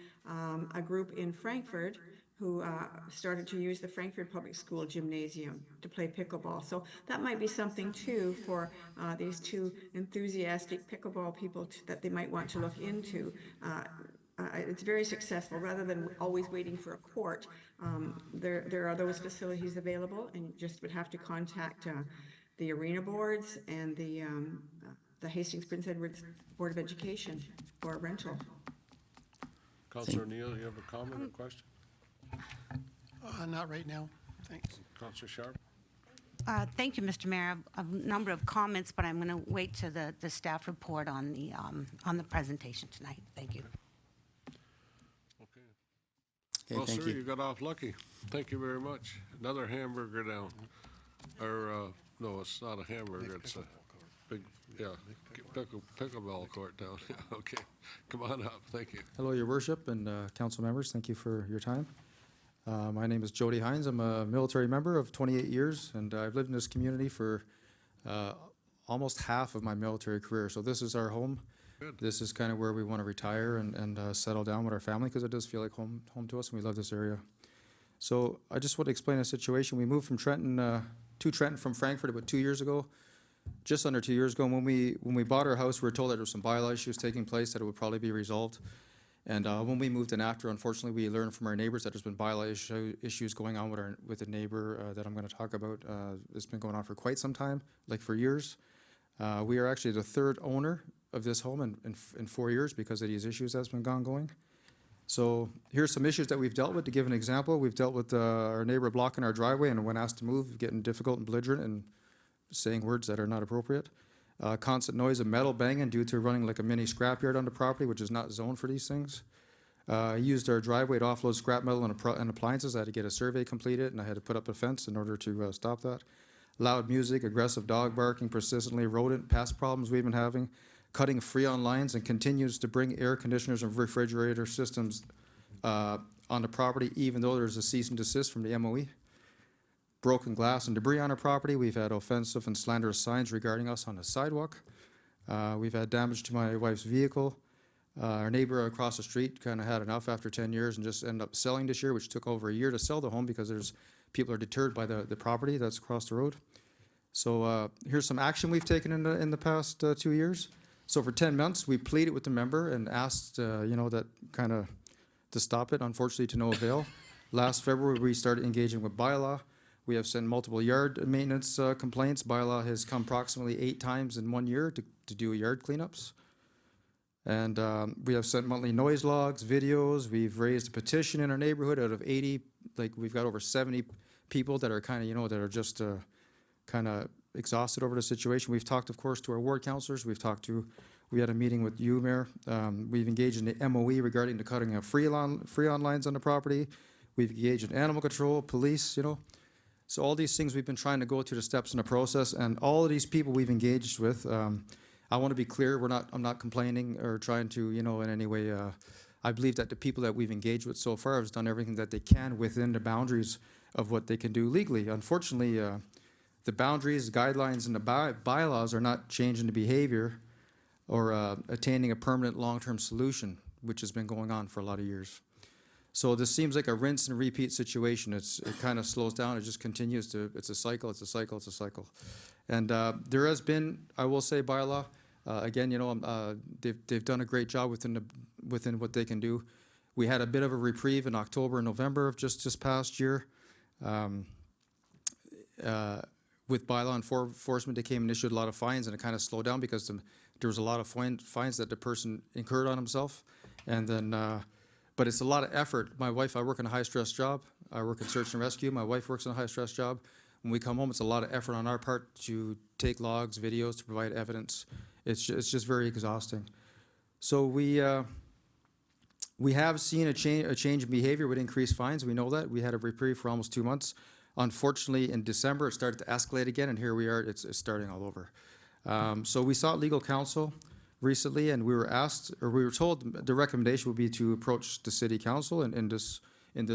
a group in Frankfurt who started to use the Frankfurt Public School Gymnasium to play pickleball. So that might be something too for these two enthusiastic pickleball people that they might want to look into. It's very successful. Rather than always waiting for a court, there are those facilities available, and you just would have to contact the arena boards and the the Hastings Prince Edward Board of Education for rental. Councillor Neal, you have a comment or question? Not right now, thanks. Councillor Sharp? Thank you, Mr. Mayor. A number of comments, but I'm going to wait to the staff report on the presentation tonight. Thank you. Okay, well, thank sir, you. you got off lucky. Thank you very much. Another hamburger down. Or, no, it's not a hamburger, it's a big, yeah, pickleball court down. Okay, come on up, thank you. Hello, Your Worship and council members. Thank you for your time. My name is Jody Hines. I'm a military member of 28 years, and I've lived in this community for almost half of my military career. So this is our home. Good. This is kind of where we want to retire and settle down with our family, because it does feel like home to us, and we love this area. So I just want to explain a situation. We moved from Trenton to Trenton from Frankfurt about 2 years ago, just under 2 years ago. And when we bought our house, we were told that there were some bylaw issues taking place, that it would probably be resolved. And when we moved in after, unfortunately, we learned from our neighbors that there's been bylaw issues going on with the neighbor that I'm going to talk about. It's been going on for quite some time, like for years. We are actually the third owner of this home in 4 years because of these issues that's been ongoing. So here's some issues that we've dealt with. To give an example, we've dealt with our neighbor blocking our driveway, and when asked to move, getting difficult and belligerent and saying words that are not appropriate. Constant noise of metal banging due to running like a mini scrapyard on the property, which is not zoned for these things. I used our driveway to offload scrap metal and appliances. I had to get a survey completed, and I had to put up a fence in order to stop that. Loud music, aggressive dog barking, persistently, rodent pest problems we've been having, cutting freon lines, and continues to bring air conditioners and refrigerator systems on the property, even though there's a cease and desist from the MOE. Broken glass and debris on our property. We've had offensive and slanderous signs regarding us on the sidewalk. We've had damage to my wife's vehicle. Our neighbor across the street kind of had enough after 10 years and just ended up selling this year, which took over a year to sell the home because people are deterred by the property that's across the road. So here's some action we've taken in the past 2 years. So for 10 months, we pleaded with the member and asked, that kind of to stop it, unfortunately to no avail. Last February, we started engaging with bylaw. We have sent multiple yard maintenance complaints. Bylaw has come approximately 8 times in 1 year to do yard cleanups. And we have sent monthly noise logs, videos. We've raised a petition in our neighborhood out of 80, like we've got over 70 people that are kind of, that are just kind of exhausted over the situation. We've talked, of course, to our ward councillors. We had a meeting with you, Mayor. We've engaged in the MOE regarding the cutting of freon lines on the property. We've engaged in animal control, police, So all these things we've been trying to go through the steps in the process, and all of these people we've engaged with, I want to be clear, I'm not complaining or trying to, in any way, I believe that the people that we've engaged with so far have done everything that they can within the boundaries of what they can do legally. Unfortunately, the boundaries, guidelines, and the bylaws are not changing the behavior or attaining a permanent long-term solution, which has been going on for a lot of years. So this seems like a rinse and repeat situation. It kind of slows down. It just continues to. It's a cycle. It's a cycle. It's a cycle. And there has been, I will say, bylaw. Again, they've done a great job within what they can do. We had a bit of a reprieve in October and November of just this past year. With bylaw enforcement, they came and issued a lot of fines, and it kind of slowed down because there was a lot of fines that the person incurred on himself, and then. But it's a lot of effort. My wife, I work in a high-stress job. I work in search and rescue. My wife works in a high-stress job. When we come home, it's a lot of effort on our part to take logs, videos, to provide evidence. It's just very exhausting. So we have seen a change in behavior with increased fines. We know that. We had a reprieve for almost 2 months. Unfortunately, in December, it started to escalate again, and here we are. It's starting all over. So we sought legal counsel recently, and we were told the recommendation would be to approach the city council in this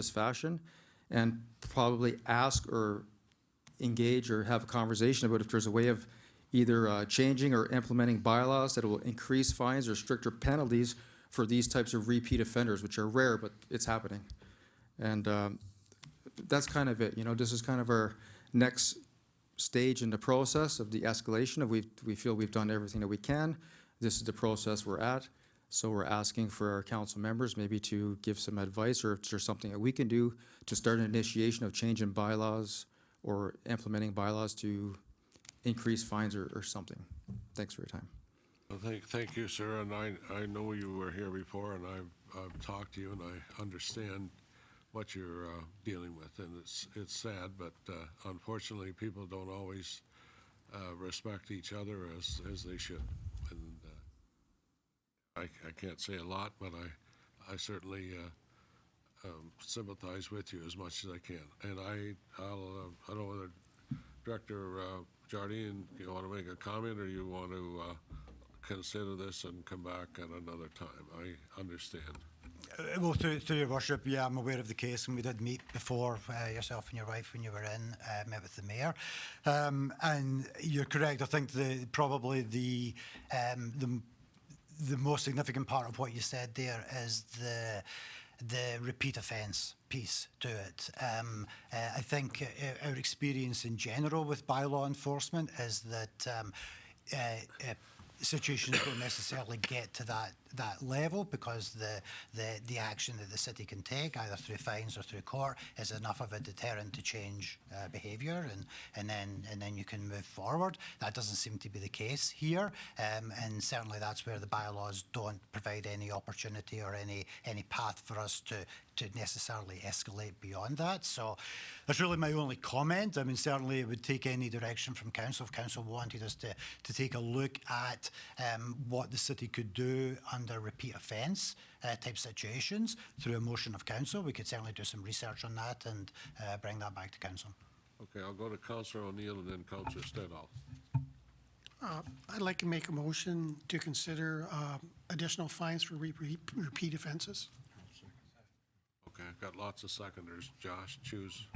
fashion, and probably ask or engage or have a conversation about if there's a way of either changing or implementing bylaws that will increase fines or stricter penalties for these types of repeat offenders, which are rare, but it's happening. And that's kind of it. This is kind of our next stage in the process of the escalation of we feel we've done everything that we can. This is the process we're at. So we're asking for our council members maybe to give some advice, or if there's something that we can do to start an initiation of changing bylaws or implementing bylaws to increase fines or something. Thanks for your time. Thank you, sir, and I know you were here before, and I've talked to you, and I understand what you're dealing with, and it's sad, but unfortunately, people don't always respect each other as they should, and I can't say a lot, but I certainly sympathize with you as much as I can, and I don't know whether Director Jardine, you want to make a comment, or you want to consider this and come back at another time? I understand. Well, through your worship, yeah, I'm aware of the case, and we did meet before, yourself and your wife, when you were in, met with the mayor. And you're correct. I think probably the most significant part of what you said there is the repeat offence piece to it. I think our experience in general with bylaw enforcement is that situations don't necessarily get to that level because the action that the city can take, either through fines or through court, is enough of a deterrent to change behaviour, and then you can move forward. That doesn't seem to be the case here, and certainly that's where the bylaws don't provide any opportunity or any path for us to necessarily escalate beyond that. So that's really my only comment. I mean, certainly it would take any direction from council. If council wanted us to take a look at what the city could do under repeat offence type situations through a motion of council, we could certainly do some research on that and bring that back to council. Okay, I'll go to Councillor O'Neill and then Councillor Stedall. I'd like to make a motion to consider additional fines for repeat offences. Okay, I've got lots of seconders. Josh, choose.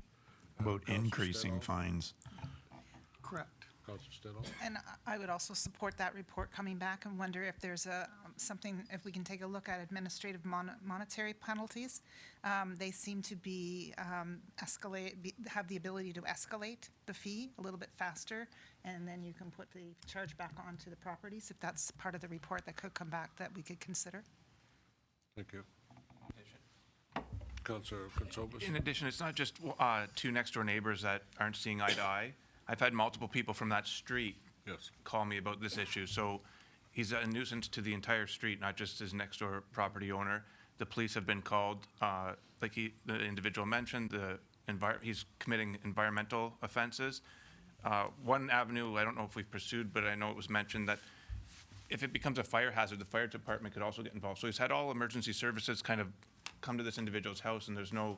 About Councillor increasing Stedall. fines. Correct. Councillor Stedall. And I would also support that report coming back and wonder if there's something, if we can take a look at administrative monetary penalties. They seem to be have the ability to escalate the fee a little bit faster, and then you can put the charge back onto the properties. If that's part of the report that could come back that we could consider. Thank you. Councillor Kontsobis. In addition, it's not just two next-door neighbors that aren't seeing eye to eye. I've had multiple people from that street call me about this issue. So he's a nuisance to the entire street, not just his next-door property owner. The police have been called, like the individual mentioned, he's committing environmental offenses. One avenue, I don't know if we've pursued, but I know it was mentioned that if it becomes a fire hazard, the fire department could also get involved. So he's had all emergency services kind of come to this individual's house, and there's no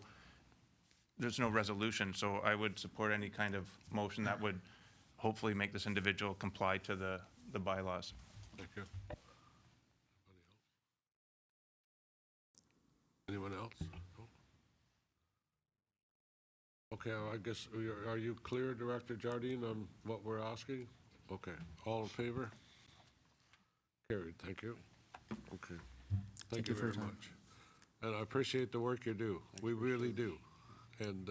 resolution. So I would support any kind of motion that would hopefully make this individual comply to the bylaws. Thank you. Anyone else? No? Okay, I guess, are you clear, Director Jardine, on what we're asking? Okay, all in favor? Carried, thank you. Okay, thank you very much. And I appreciate the work you do. We really do. And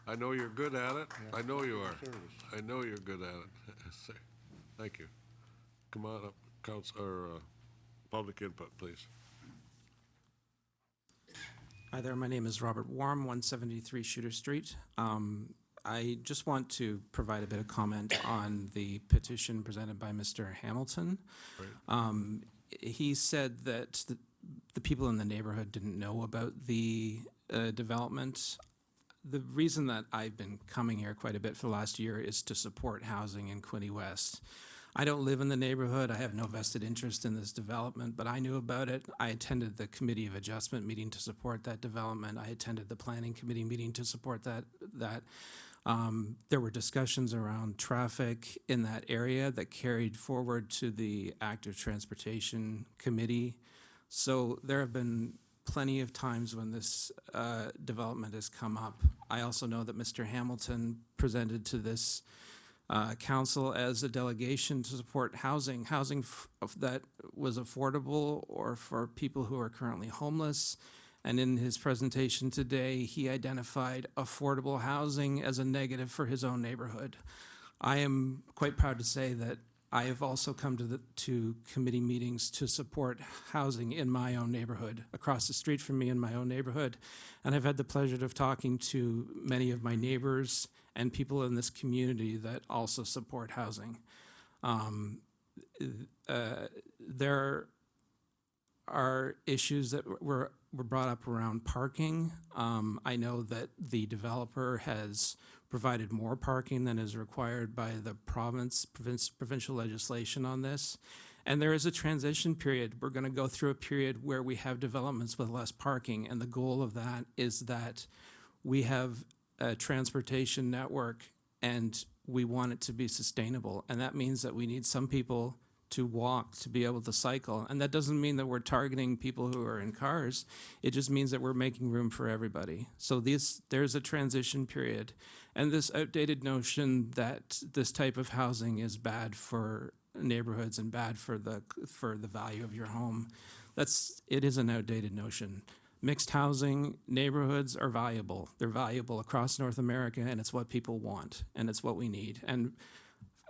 I know you're good at it. I know you are. I know you're good at it. Thank you. Come on up, public input, please. Hi there, my name is Robert Warm, 173 Shooter Street. I just want to provide a bit of comment on the petition presented by Mr. Hamilton. Right. He said that the people in the neighborhood didn't know about the development. The reason that I've been coming here quite a bit for the last year is to support housing in Quinte West. I don't live in the neighborhood. I have no vested interest in this development, but I knew about it. I attended the Committee of Adjustment meeting to support that development. I attended the Planning Committee meeting to support that. There were discussions around traffic in that area that carried forward to the Active Transportation Committee. So there have been plenty of times when this development has come up. I also know that Mr. Hamilton presented to this council as a delegation to support housing that was affordable or for people who are currently homeless. And in his presentation today, he identified affordable housing as a negative for his own neighborhood. I am quite proud to say that I have also come to committee meetings to support housing in my own neighborhood, across the street from me in my own neighborhood. And I've had the pleasure of talking to many of my neighbors and people in this community that also support housing. There are issues that were brought up around parking. I know that the developer has provided more parking than is required by the provincial legislation on this. And there is a transition period. We're going to go through a period where we have developments with less parking, and the goal of that is that we have a transportation network and we want it to be sustainable. And that means that we need some people to walk to be able to cycle. And that doesn't mean that we're targeting people who are in cars. It just means that we're making room for everybody. So there's a transition period. And this outdated notion that this type of housing is bad for neighborhoods and bad for the value of your home, it is an outdated notion. Mixed housing neighborhoods are valuable. They're valuable across North America, and it's what people want, and it's what we need. And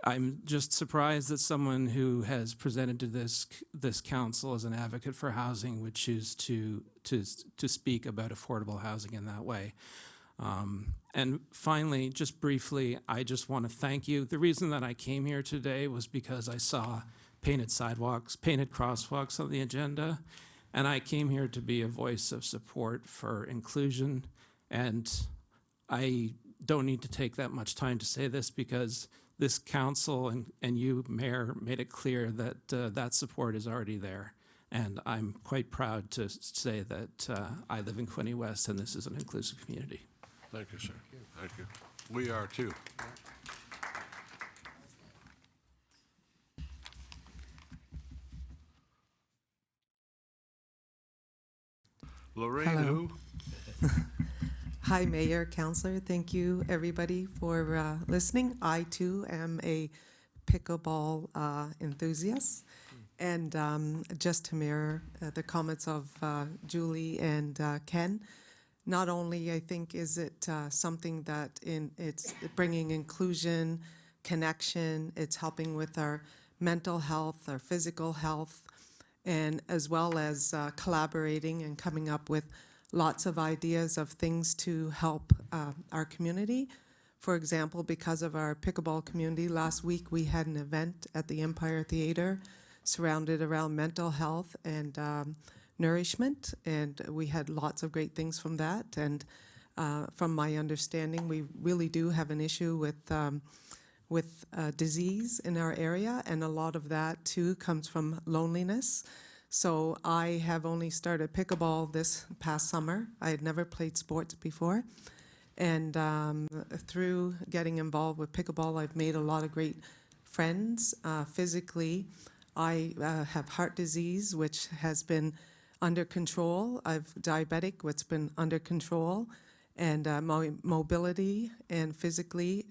I'm just surprised that someone who has presented to this council as an advocate for housing would choose to speak about affordable housing in that way. And finally, just briefly, I just want to thank you. The reason that I came here today was because I saw painted sidewalks, painted crosswalks on the agenda, and I came here to be a voice of support for inclusion. And I don't need to take that much time to say this because this council and you, Mayor, made it clear that that support is already there. And I'm quite proud to say that I live in Quinte West and this is an inclusive community. Thank you, sir. Thank you. We are too. Lorraine, Hello. who? Hi, Mayor, Councillor. Thank you, everybody, for listening. I, too, am a pickleball enthusiast. And just to mirror the comments of Julie and Ken, not only, I think, is it something that it's bringing inclusion, connection, it's helping with our mental health, our physical health, and as well as collaborating and coming up with lots of ideas of things to help our community. For example, because of our pickleball community, last week we had an event at the Empire Theatre surrounded around mental health and nourishment, and we had lots of great things from that. And from my understanding, we really do have an issue with disease in our area, and a lot of that too comes from loneliness. So I have only started pickleball this past summer. I had never played sports before. And through getting involved with pickleball, I've made a lot of great friends. Physically, I have heart disease, which has been under control. I've diabetic, which has been under control. And my mobility and physically,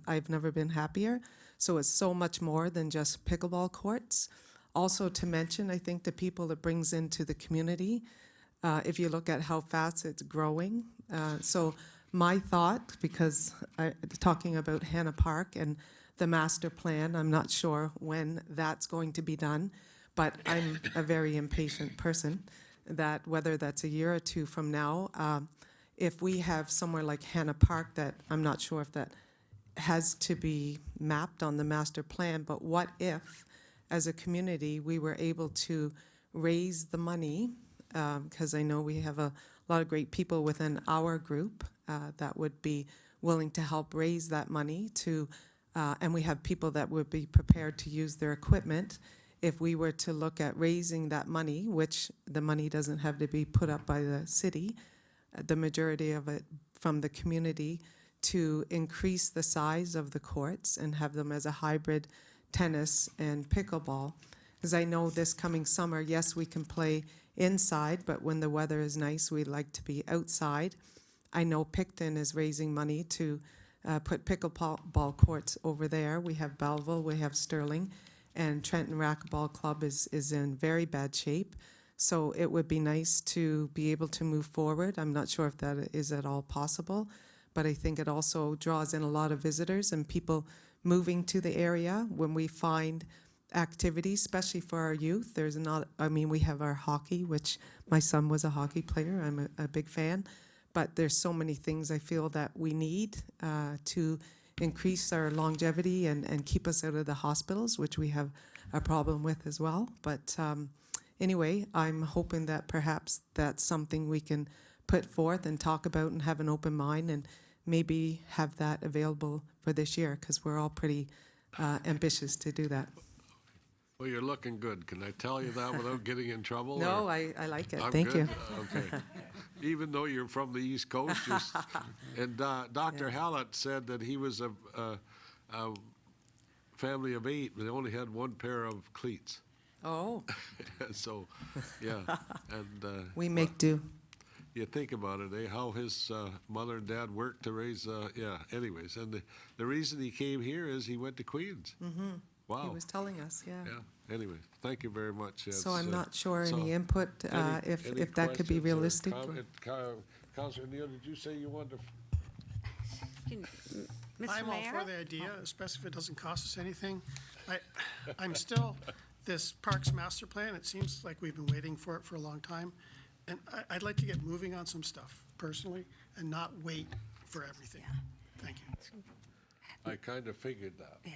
I've never been happier. So it's so much more than just pickleball courts. Also to mention, I think the people it brings into the community, if you look at how fast it's growing. So my thought, because talking about Hannah Park and the master plan, I'm not sure when that's going to be done, but I'm a very impatient person, that whether that's a year or two from now, if we have somewhere like Hannah Park, that I'm not sure if that has to be mapped on the master plan, but what if, as a community, we were able to raise the money, because I know we have a lot of great people within our group that would be willing to help raise that money to, and we have people that would be prepared to use their equipment. If we were to look at raising that money, which the money doesn't have to be put up by the city, the majority of it from the community, to increase the size of the courts and have them as a hybrid tennis and pickleball. Because I know this coming summer, yes, we can play inside, but when the weather is nice, we like to be outside. I know Picton is raising money to put pickleball courts over there. We have Belleville, we have Sterling, and Trenton Racquetball Club is in very bad shape. So it would be nice to be able to move forward. I'm not sure if that is at all possible, but I think it also draws in a lot of visitors and people moving to the area when we find activities, especially for our youth. There's not, I mean, we have our hockey, which my son was a hockey player. I'm a big fan, but there's so many things I feel that we need to increase our longevity and keep us out of the hospitals, which we have a problem with as well. But anyway, I'm hoping that perhaps that's something we can put forth and talk about and have an open mind and maybe have that available for this year, because we're all pretty ambitious to do that. Well, you're looking good. Can I tell you that without getting in trouble? No, or- I like it. I'm Thank good? you. Okay. Even though you're from the East Coast, and Dr. Hallett said that he was a family of 8, but they only had one pair of cleats. Oh. So, yeah, and We make do. you think about it, How his mother and dad worked to raise, yeah. Anyways, and the reason he came here is he went to Queens. Mm-hmm. Wow. He was telling us, yeah. Yeah. Anyway, thank you very much. So I'm not sure so any input, any if that could be questions or realistic. Councilor Neal, did you say you wanted to? Mr. I'm all Mayor? for the idea, especially if it doesn't cost us anything. I'm still, this Parks Master Plan, it seems like we've been waiting for it for a long time. And I'd like to get moving on some stuff personally and not wait for everything. Thank you. I kind of figured that. Yeah.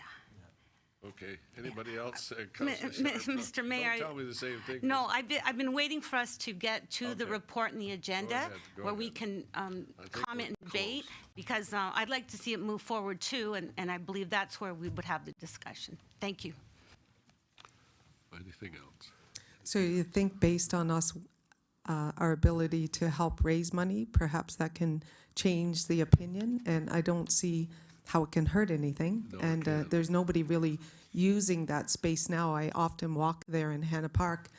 Okay, anybody else? Mr. Mayor, Don't tell me the same thing. No, I've been waiting for us to get to the Okay. report and the agenda ahead, go where we ahead. can think comment and we're debate, because I'd like to see it move forward too, and I believe that's where we would have the discussion. Thank you. Anything else? So you think based on us, our ability to help raise money, perhaps that can change the opinion? And I don't see how it can hurt anything. No, it And can't. there's nobody really using that space now. I often walk there in Hannah Park,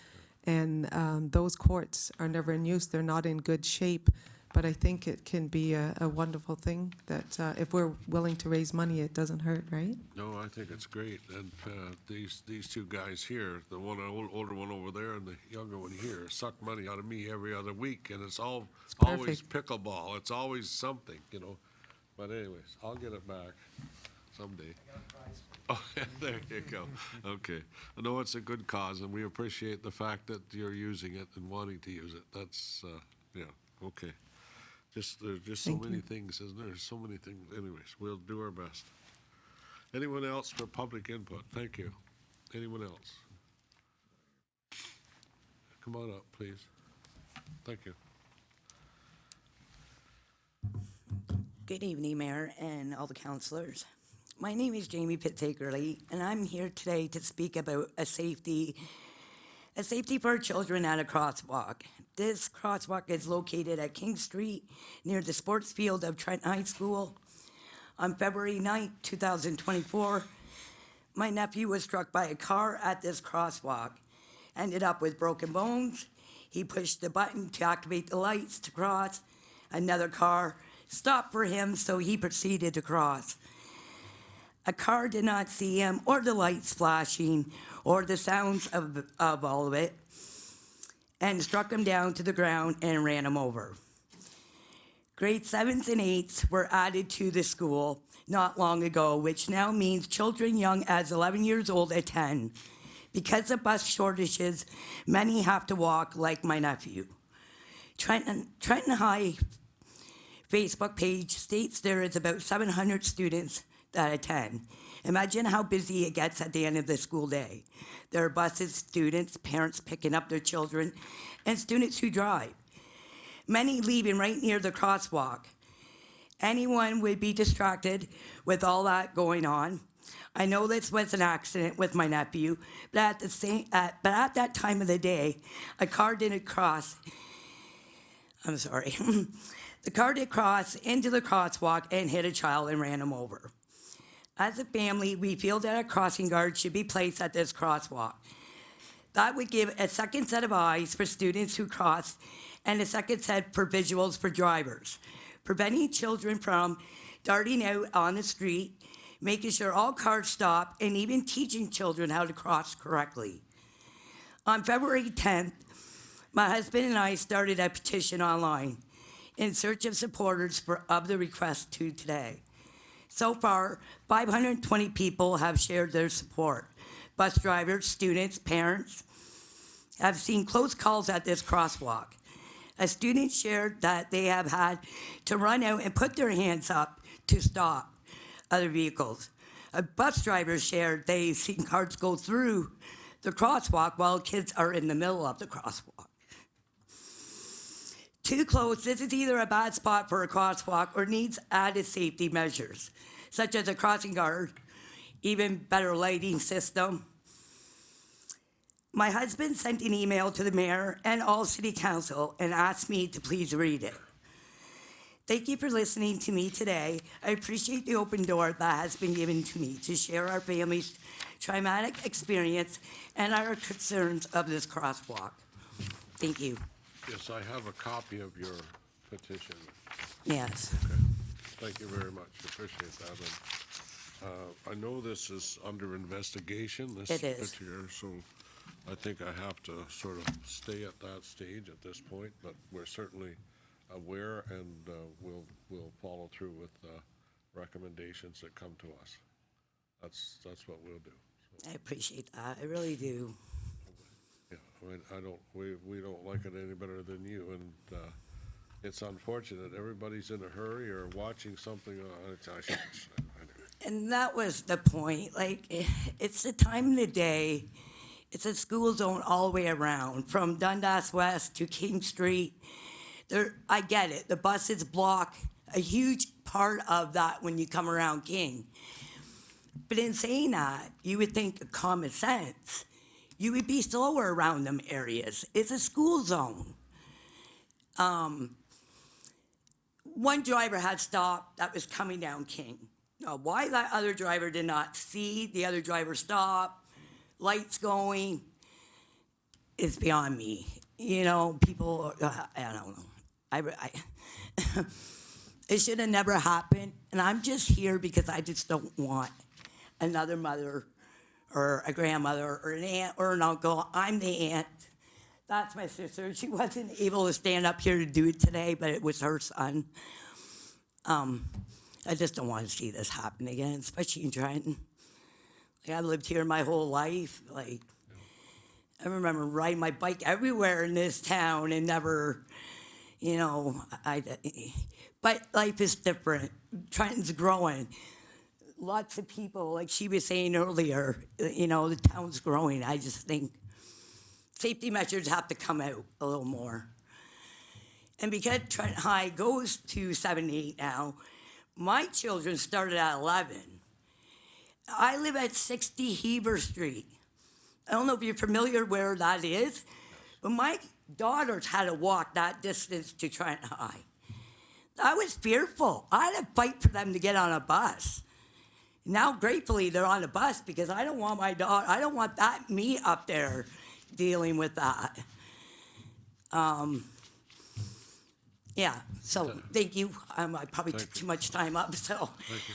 and those courts are never in use. They're not in good shape. But I think it can be a wonderful thing that if we're willing to raise money, it doesn't hurt, right? No, I think it's great. And these two guys here, the one older one over there and the younger one here, suck money out of me every other week, and it's always pickleball. It's always something, But anyways, I'll get it back someday. Oh, there you go. Okay. I know it's a good cause, and we appreciate the fact that you're using it and wanting to use it. That's, yeah, okay. There's just so Thank many you. things, isn't there? There's so many things. Anyways, we'll do our best. Anyone else for public input? Thank you. Anyone else? Come on up, please. Thank you. Good evening, Mayor and all the councillors. My name is Jamie Pitzakerley, and I'm here today to speak about a safety for children at a crosswalk. This crosswalk is located at King Street near the sports field of Trenton High School. On February 9th, 2024, my nephew was struck by a car at this crosswalk, ended up with broken bones. He pushed the button to activate the lights to cross. Another car stopped for him, so he proceeded to cross. A car did not see him or the lights flashing or the sounds of all of it, and struck him down to the ground and ran him over. Grade 7s and 8s were added to the school not long ago, which now means children young as 11 years old attend. Because of bus shortages, many have to walk like my nephew. Trenton High Facebook page states there is about 700 students that attend. Imagine how busy it gets at the end of the school day. There are buses, students, parents picking up their children, and students who drive. Many leaving right near the crosswalk. Anyone would be distracted with all that going on. I know this was an accident with my nephew, but at that time of the day, a car didn't cross. I'm sorry. The car did cross into the crosswalk and hit a child and ran him over. As a family, we feel that a crossing guard should be placed at this crosswalk. That would give a second set of eyes for students who cross and a second set for visuals for drivers, preventing children from darting out on the street, making sure all cars stop, and even teaching children how to cross correctly. On February 10th, my husband and I started a petition online in search of supporters of the request to today. So far, 520 people have shared their support. Bus drivers, students, parents have seen close calls at this crosswalk. A student shared that they have had to run out and put their hands up to stop other vehicles. A bus driver shared they've seen cars go through the crosswalk while kids are in the middle of the crosswalk. Too close, this is either a bad spot for a crosswalk or needs added safety measures, such as a crossing guard, even better lighting system. My husband sent an email to the mayor and all city council and asked me to please read it. Thank you for listening to me today. I appreciate the open door that has been given to me to share our family's traumatic experience and our concerns of this crosswalk. Thank you. Yes, I have a copy of your petition. Yes. Okay. Thank you very much. Appreciate that. And, I know this is under investigation, this It is. particular, so I think I have to sort of stay at that stage at this point, but we're certainly aware and we'll follow through with recommendations that come to us. That's what we'll do. So, I appreciate that. I really do. yeah, I mean, we don't like it any better than you, and it's unfortunate. Everybody's in a hurry or watching something. I shouldn't say. And that was the point. Like, it's the time of the day. It's a school zone all the way around, from Dundas West to King Street. I get it. The buses block a huge part of that when you come around King. But in saying that, you would think of common sense. You would be slower around them areas. It's a school zone. One driver had stopped that was coming down King. Now, why that other driver did not see the other driver stop, lights going, is beyond me. You know, people, I don't know. It should have never happened, and I'm just here because I just don't want another mother or a grandmother or an aunt or an uncle. I'm the aunt. That's my sister. She wasn't able to stand up here to do it today, but it was her son. I just don't want to see this happen again, especially in Trenton. Like, I've lived here my whole life. Like, I remember riding my bike everywhere in this town and never, you know, but life is different. Trenton's growing. Lots of people, like she was saying earlier, you know, the town's growing. I just think safety measures have to come out a little more. And because Trent High goes to 7 to 8 now, my children started at 11. I live at 60 Heber Street. I don't know if you're familiar where that is, but my daughters had to walk that distance to Trent High. I was fearful. I had to fight for them to get on a bus. Now, gratefully, they're on a bus because I don't want my daughter, I don't want that me up there dealing with that. Yeah, so thank you. I probably took too much time up, so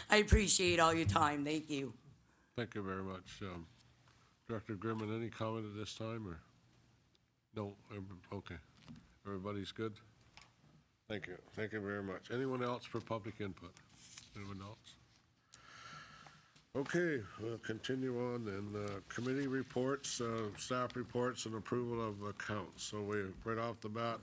I appreciate all your time. Thank you. Thank you very much. Director Grimman, any comment at this time, or? No, okay. Everybody's good? Thank you. Thank you very much. Anyone else for public input? Anyone else? Okay, we'll continue on, and committee reports, staff reports, and approval of accounts. So right off the bat,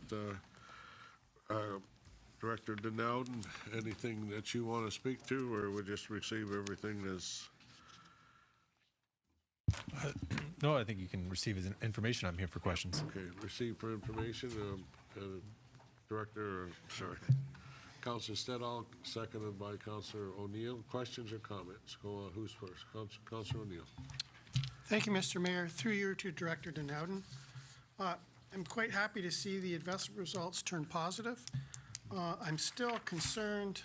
Director Denowden, anything that you want to speak to, or we just receive everything as? No, I think you can receive as information. I'm here for questions. Okay, receive for information. Director, sorry, Councillor Stedall, seconded by Councillor O'Neill. Questions or comments? Go on. Who's first? Councillor O'Neill. Thank you, Mr. Mayor. Through you to Director Denowden. I'm quite happy to see the investment results turn positive. I'm still concerned,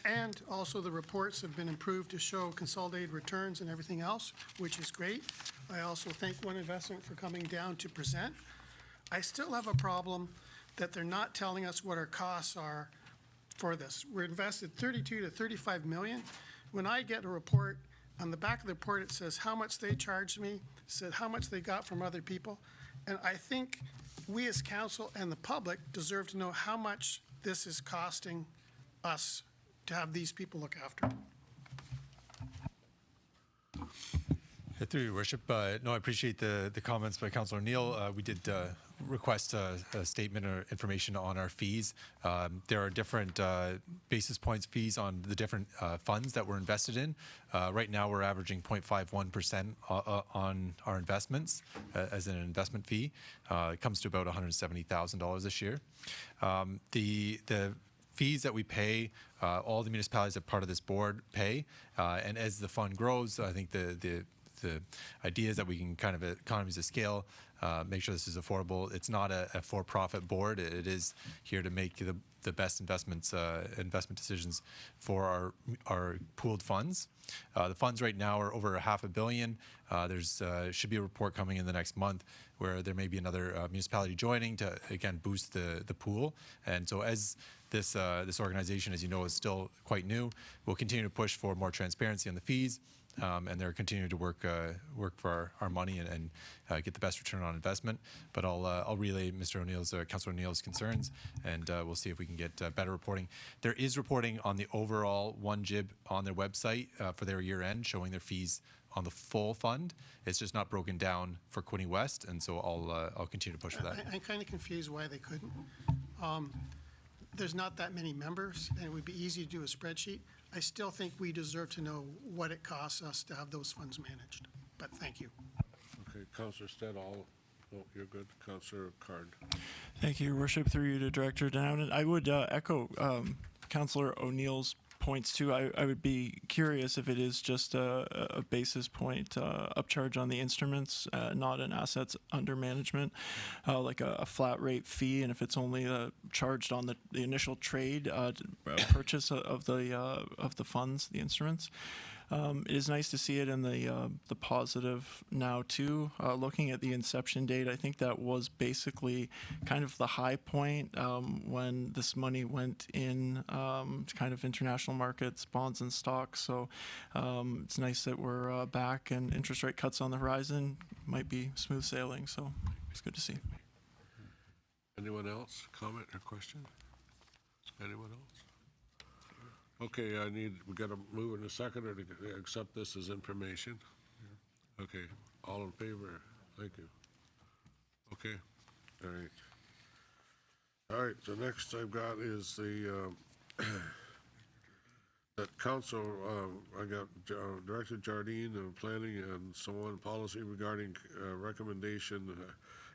and also the reports have been improved to show consolidated returns and everything else, which is great. I also thank One Investment for coming down to present. I still have a problem that they're not telling us what our costs are for this. We're invested 32 to 35 million. When I get a report, on the back of the report it says how much they charged me, said how much they got from other people, and I think we as council and the public deserve to know how much this is costing us to have these people look after. Through your worship, no, I appreciate the comments by Councillor O'Neill. We did request a statement or information on our fees. There are different basis points fees on the different funds that we're invested in. Right now, we're averaging 0.51% on our investments as an investment fee. It comes to about $170,000 this year. The fees that we pay, all the municipalities that part of this board pay, and as the fund grows, I think the idea is that we can kind of economies of scale, make sure this is affordable. It's not a for-profit board. It is here to make the best investment decisions for our pooled funds. The funds right now are over $500 million. There's should be a report coming in the next month where there may be another municipality joining to again boost the pool. And so as this organization, as you know, is still quite new, we'll continue to push for more transparency on the fees. And they're continuing to work for our money and get the best return on investment. But I'll relay Mr. O'Neill's, Councillor O'Neill's concerns, and we'll see if we can get better reporting. There is reporting on the overall one JIB on their website for their year end, showing their fees on the full fund. It's just not broken down for Quinte West, and so I'll continue to push for that. I'm kind of confused why they couldn't. There's not that many members, and it would be easy to do a spreadsheet. I still think we deserve to know what it costs us to have those funds managed, but thank you. Okay, Councillor Stedall, oh, you're good. Councillor Card. Thank you, Your Worship. Through you to Director Down. I would echo Councillor O'Neill's points too. I would be curious if it is just a basis point upcharge on the instruments, not an assets under management, like a flat rate fee, and if it's only charged on the initial trade purchase of the funds, the instruments. It is nice to see it in the positive now too. Looking at the inception date, I think that was basically kind of the high point when this money went in kind of international markets, bonds and stocks. So it's nice that we're back and interest rate cuts on the horizon. Might be smooth sailing, so it's good to see. Anyone else? Comment or question? Anyone else? Okay, we got to move in a second or to accept this as information. Okay, all in favor? Thank you. Okay, all right. All right, so next I've got is the, that council, I got Director Jardine of Planning and so on, policy regarding recommendation,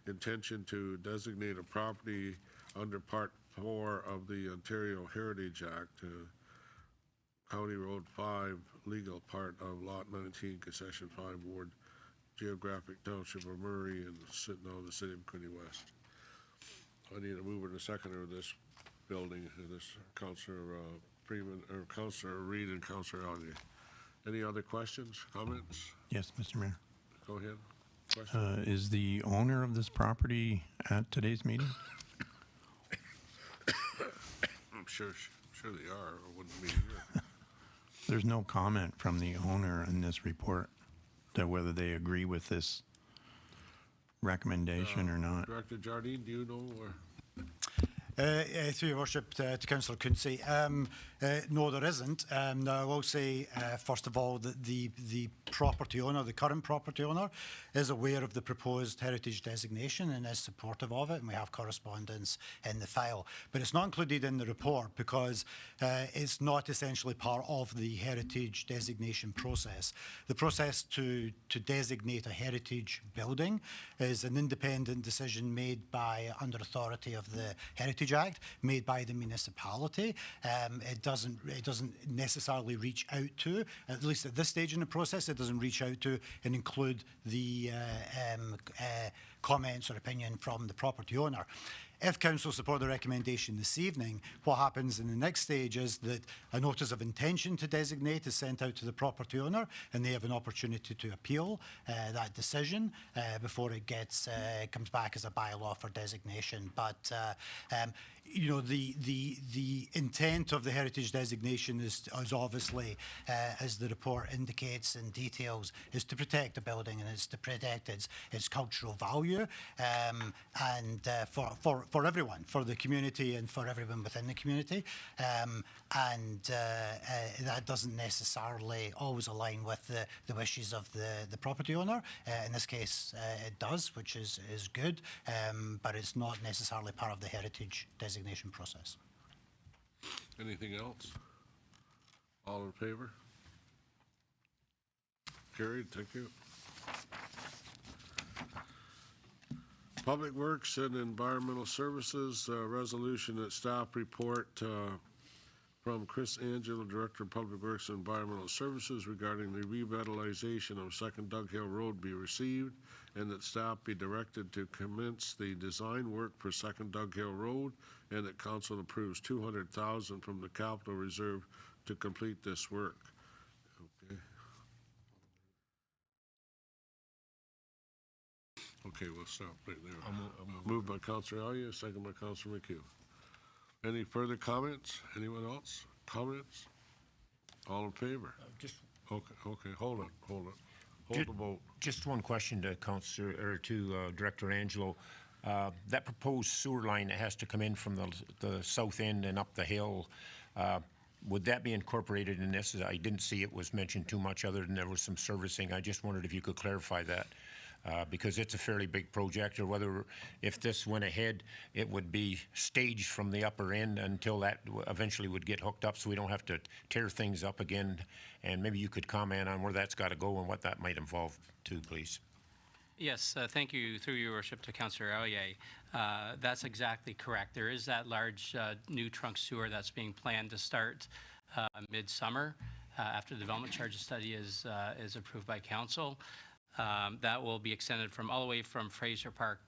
intention to designate a property under Part 4 of the Ontario Heritage Act, County Road 5, legal part of Lot 19, Concession 5, Ward, Geographic Township of Murray, and sitting on the City of Quinte West. I need a mover and a seconder of this building, this Councillor Freeman, or Councillor Reed and Councillor Allier. Any other questions, comments? Yes, Mr. Mayor. Go ahead. Question? Is the owner of this property at today's meeting? I'm sure they are, or wouldn't be here. There's no comment from the owner in this report that whether they agree with this recommendation or not. Director Jardine, do you know? Through your worship to Councillor Quinte, no, there isn't. Now, I will say, first of all, that the property owner, the current property owner, is aware of the proposed heritage designation and is supportive of it, and we have correspondence in the file. But it's not included in the report because it's not essentially part of the heritage designation process. The process to designate a heritage building is an independent decision made by, under authority of the Heritage Act, made by the municipality. It doesn't necessarily reach out to, at least at this stage in the process, it doesn't reach out to and include the comments or opinion from the property owner. If council support the recommendation this evening, what happens in the next stage is that a notice of intention to designate is sent out to the property owner, and they have an opportunity to appeal that decision before it comes back as a bylaw for designation. But you know, the intent of the heritage designation is obviously, as the report indicates and details, is to protect the building and is to protect its cultural value. value, and for everyone, for the community and for everyone within the community. That doesn't necessarily always align with the wishes of the property owner. In this case, it does, which is good, but it's not necessarily part of the heritage designation process. Anything else? All in favor? Carried, thank you. Public Works and Environmental Services, resolution at staff report from Chris Angelo, Director of Public Works and Environmental Services, regarding the revitalization of Second Dug Hill Road be received, and that staff be directed to commence the design work for Second Dug Hill Road, and that council approves $200,000 from the capital reserve to complete this work. Okay. Okay, we'll stop right there. Moved by Councillor Alia, second by Councillor McHugh. Any further comments? Anyone else? Comments? All in favor? Okay, hold it. Hold the vote. Just one question to Councillor, or to Director Angelo. That proposed sewer line that has to come in from the south end and up the hill, would that be incorporated in this? I didn't see it was mentioned too much, other than there was some servicing. I just wondered if you could clarify that. Because it's a fairly big project, or whether, if this went ahead, it would be staged from the upper end until that eventually would get hooked up, so we don't have to tear things up again. And maybe you could comment on where that's got to go and what that might involve too, please. Yes, thank you, through your worship, to Councillor Ellier. That's exactly correct. There is that large new trunk sewer that's being planned to start mid-summer after the development charges study is approved by council. That will be extended from all the way from Fraser Park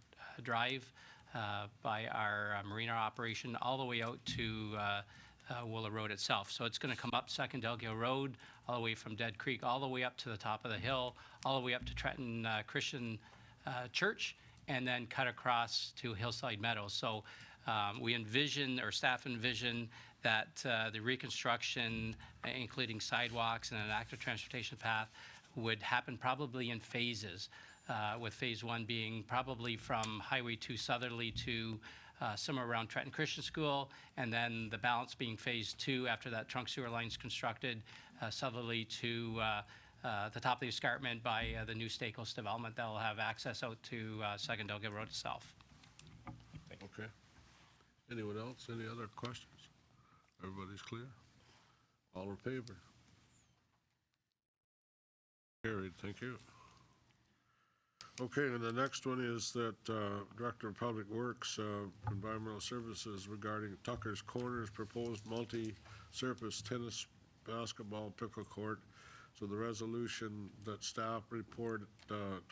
Drive by our marina operation all the way out to Wooler Road itself. So it's going to come up Second Dug Hill Road, all the way from Dead Creek, all the way up to the top of the hill, all the way up to Trenton Christian Church, and then cut across to Hillside Meadows. So we envision, or staff envision, that the reconstruction, including sidewalks and an active transportation path, would happen probably in phases, with phase one being probably from Highway 2 southerly to somewhere around Trenton Christian School, and then the balance being phase two after that trunk sewer line is constructed, southerly to the top of the escarpment by the new Stakos development that will have access out to Second Dug Hill Road itself. Okay. Anyone else? Any other questions? Everybody's clear? All in favor? Carried, thank you. Okay, and the next one is that Director of Public Works, Environmental Services, regarding Tucker's Corners proposed multi-surface tennis, basketball, pickle court. So the resolution that staff report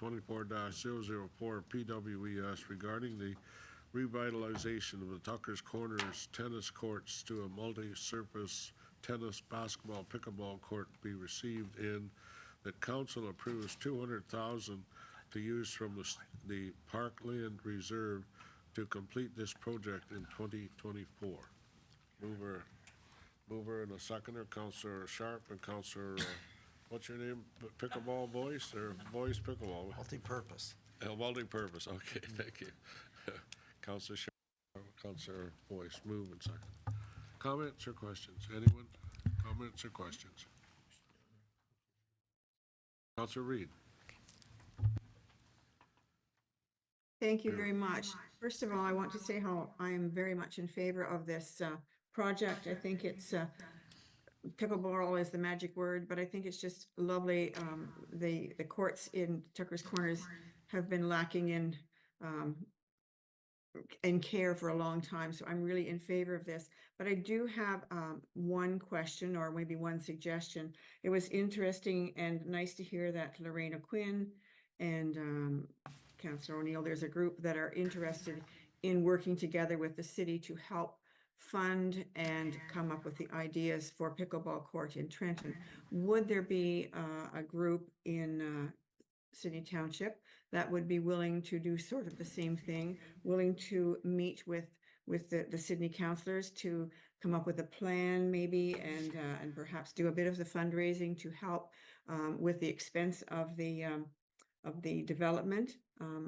24-004 PWES regarding the revitalization of the Tucker's Corners tennis courts to a multi-surface tennis, basketball, pickleball court be received in, that council approves $200,000 to use from the Parkland Reserve to complete this project in 2024. Mover and a seconder, Councillor Sharp and Councillor, what's your name? Pickleball voice or voice pickleball? Multi-purpose. Multi-purpose, okay, thank you. Councillor Sharp, Councillor Voice, move and second. Comments or questions? Anyone? Comments or questions? Councillor Reid. Thank you very much. First of all, I want to say how I am very much in favor of this project. I think it's pickleball is the magic word, but I think it's just lovely. The courts in Tucker's Corners have been lacking in care for a long time, so I'm really in favor of this. But I do have one question, or maybe one suggestion. It was interesting and nice to hear that Lorena Quinn and Councillor O'Neill, there's a group that are interested in working together with the city to help fund and come up with the ideas for pickleball court in Trenton. Would there be a group in Sydney Township that would be willing to do sort of the same thing, willing to meet with the Sydney councillors to come up with a plan maybe, and perhaps do a bit of the fundraising to help with the expense of the of the development.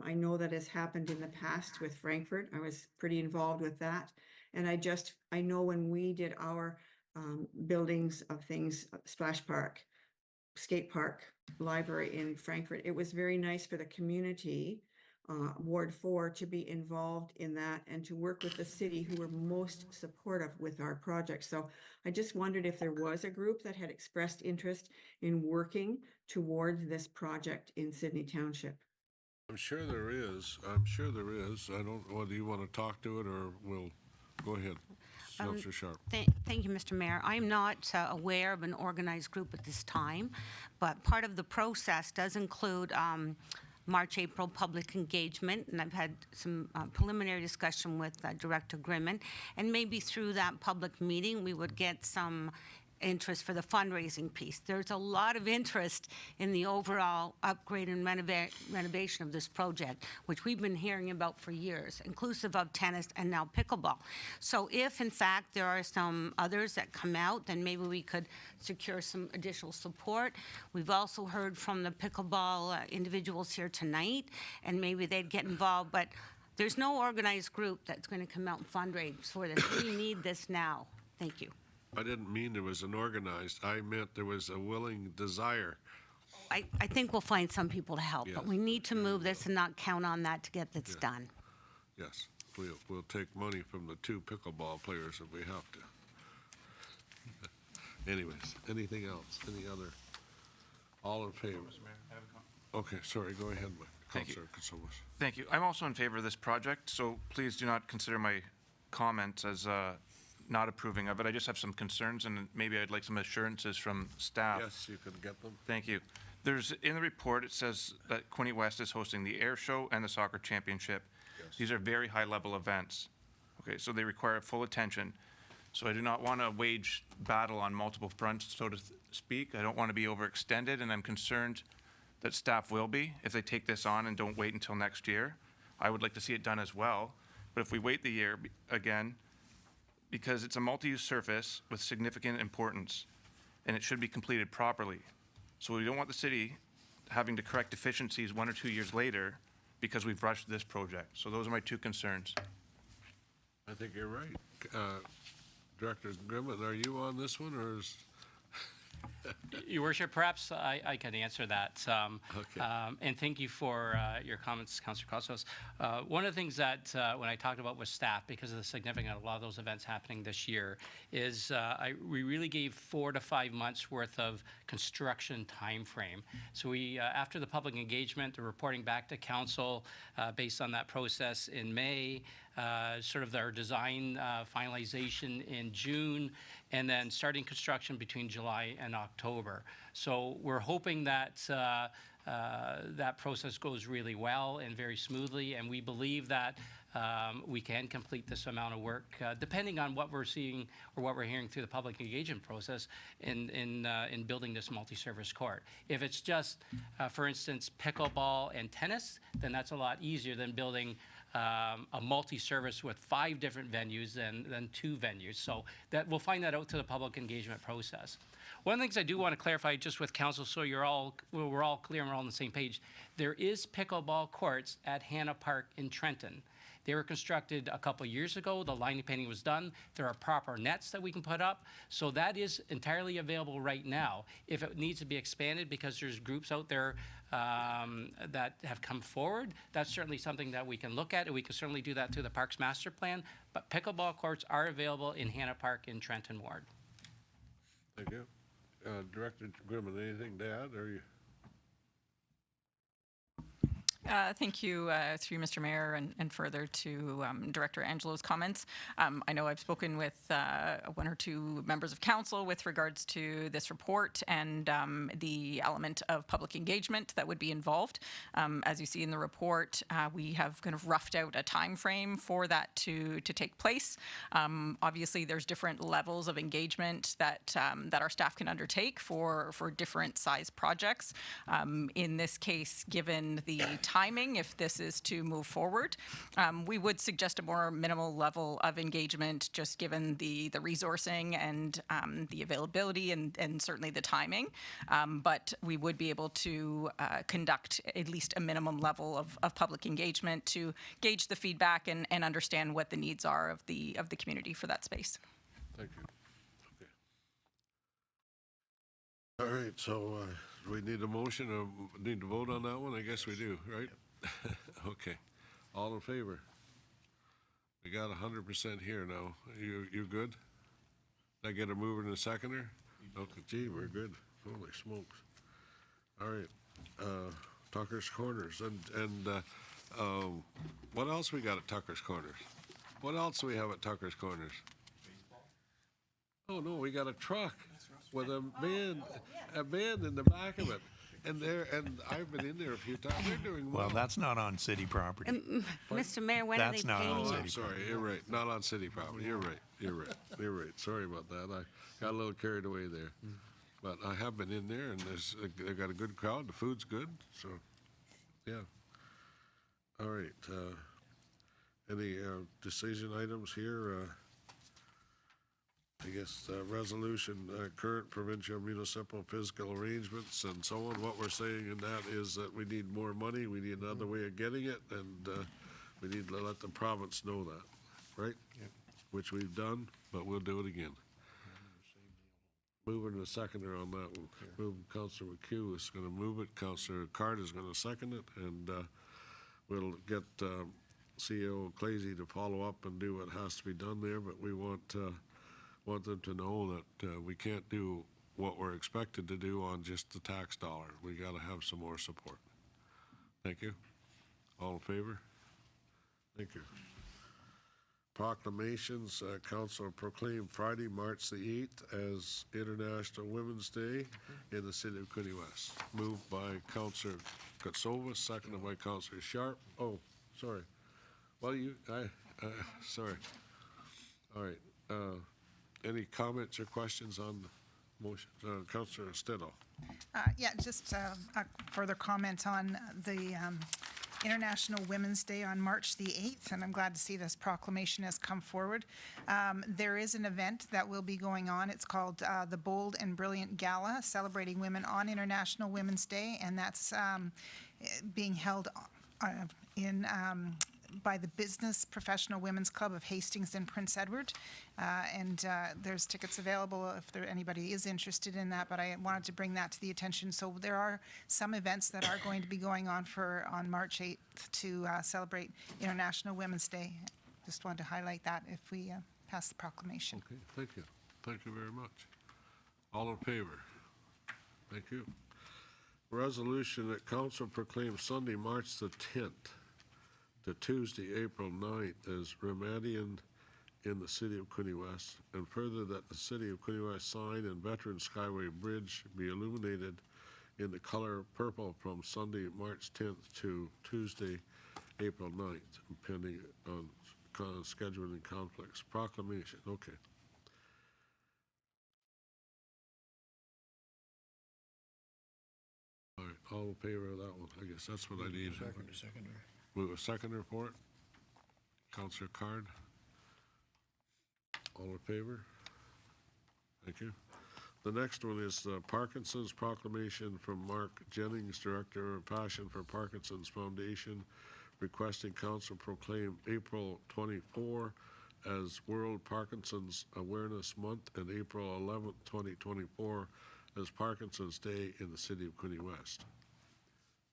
I know that has happened in the past with Frankfurt. I was pretty involved with that. And I know when we did our buildings of things, splash park, skate park, library in Frankfurt, it was very nice for the community, Ward 4, to be involved in that and to work with the city who were most supportive with our project. So I just wondered if there was a group that had expressed interest in working towards this project in Sydney Township. I'm sure there is. I'm sure there is. I don't know whether you want to talk to it or we'll go ahead. Councillor Sharp. Thank you, Mr. Mayor. I'm not aware of an organized group at this time, but part of the process does include March, April public engagement, and I've had some preliminary discussion with Director Grimman, and maybe through that public meeting we would get some interest for the fundraising piece. There's a lot of interest in the overall upgrade and renovation of this project, which we've been hearing about for years, inclusive of tennis and now pickleball. So if, in fact, there are some others that come out, then maybe we could secure some additional support. We've also heard from the pickleball individuals here tonight, and maybe they'd get involved, but there's no organized group that's going to come out and fundraise for this. We need this now. Thank you. I didn't mean there was an organized. I meant there was a willing desire. I think we'll find some people to help, Yes. but we need to move this and not count on that to get this done. Yes, we'll take money from the 2 pickleball players if we have to. Anyways, anything else? Any other? All in favor? Okay, sorry, go ahead, Councillor Katsomis. Thank you. I'm also in favor of this project, so please do not consider my comments as not approving of it. I just have some concerns, and maybe I'd like some assurances from staff. Yes, you can get them. Thank you. In the report, it says that Quinte West is hosting the air show and the soccer championship. Yes. These are very high-level events. Okay, so they require full attention. So I do not want to wage battle on multiple fronts, so to speak. I don't want to be overextended, and I'm concerned that staff will be if they take this on and don't wait until next year. I would like to see it done as well. But if we wait the year again, because it's a multi-use surface with significant importance, and it should be completed properly. So we don't want the city having to correct deficiencies 1 or 2 years later because we've rushed this project. So those are my 2 concerns. I think you're right. Director Grimman, are you on this one, or is... Your Worship, perhaps I can answer that. Okay. And thank you for your comments, Councillor Costos. One of the things that when I talked about with staff, because of the significance of a lot of those events happening this year, is we really gave 4 to 5 months worth of construction time frame. So we, after the public engagement, the reporting back to council based on that process in May, sort of our design finalization in June, and then starting construction between July and October. So we're hoping that that process goes really well and very smoothly, and we believe that we can complete this amount of work, depending on what we're seeing or what we're hearing through the public engagement process in building this multi-service court. If it's just, for instance, pickleball and tennis, then that's a lot easier than building a multi-service with 5 different venues than 2 venues. So that we'll find that out through the public engagement process. One of the things I do want to clarify just with council, so we're all clear and we're all on the same page. There is pickleball courts at Hannah Park in Trenton. They were constructed a couple years ago. The lining painting was done. There are proper nets that we can put up. So that is entirely available right now. If it needs to be expanded because there's groups out there that have come forward, that's certainly something that we can look at, and we can certainly do that through the Parks Master Plan. But pickleball courts are available in Hannah Park in Trenton Ward. Thank you. Director Grimman, anything to add? Or you? Thank you, through Mr. Mayor, and further to Director Angelo's comments. I know I've spoken with 1 or 2 members of council with regards to this report and the element of public engagement that would be involved. As you see in the report, we have kind of roughed out a time frame for that to take place. Obviously, there's different levels of engagement that our staff can undertake for different size projects. In this case, given the timing if this is to move forward. We would suggest a more minimal level of engagement, just given the resourcing and the availability and certainly the timing. But we would be able to conduct at least a minimum level of public engagement to gauge the feedback and understand what the needs are of the community for that space. Thank you. Okay. All right, so we need a motion or need to vote on that one? I guess we do, right? Okay. All in favor? We got 100% here now. You good? Did I get a mover and a seconder? Okay, gee, we're good. Holy smokes. All right. Tucker's Corners. And what else we got at Tucker's Corners? What else do we have at Tucker's Corners? Oh, no, we got a truck with a band in the back of it. And I've been in there a few times. They're doing well. Well, that's not on city property. Mr. Mayor, when are they That's not paying on you? city I'm sorry, you're right. Not on city property. You're right. Sorry about that. I got a little carried away there. But I have been in there, and they've got a good crowd. The food's good, so yeah. All right. Any decision items here? I guess resolution, current provincial municipal fiscal arrangements and so on. What we're saying in that is that we need more money, we need another way of getting it, and we need to let the province know that, right? Yeah. Which we've done, but we'll do it again. Moving to seconder on that one. Moving, Councillor McHugh is going to move it, Councillor Card is going to second it, and we'll get CEO Clazy to follow up and do what has to be done there, but we want them to know that we can't do what we're expected to do on just the tax dollar. We got to have some more support. Thank you. All in favor? Thank you. Proclamations. Council proclaimed Friday, March the 8th as International Women's Day in the city of Quinte West. Moved by Councillor Katsova, seconded by Councillor Sharp. Oh, sorry. Well, sorry. All right. Any comments or questions on the motion? Councillor Stedall. Yeah, just a further comment on the International Women's Day on March the 8th, and I'm glad to see this proclamation has come forward. There is an event that will be going on. It's called the Bold and Brilliant Gala, celebrating women on International Women's Day, and that's being held by the Business Professional Women's Club of Hastings and Prince Edward. And there's tickets available if anybody is interested in that, but I wanted to bring that to the attention. So there are some events that are going to be going on on March 8th to celebrate International Women's Day. Just wanted to highlight that if we pass the proclamation. Okay, thank you. Thank you very much. All in favor? Thank you. Resolution that Council proclaims Sunday, March the 10th to Tuesday, April 9th as Ramadian in the city of Quinte West, and further that the city of Quinte West sign and Veteran Skyway Bridge be illuminated in the color purple from Sunday, March 10th to Tuesday, April 9th, pending on scheduling conflicts. Proclamation, okay. All right, all in favor of that one? I guess that's what I need. Seconder. Move a seconder for it. Councillor Card. All in favor? Thank you. The next one is Parkinson's proclamation from Mark Jennings, Director of Passion for Parkinson's Foundation, requesting Council proclaim April 24 as World Parkinson's Awareness Month and April 11th, 2024 as Parkinson's Day in the city of Quinte West.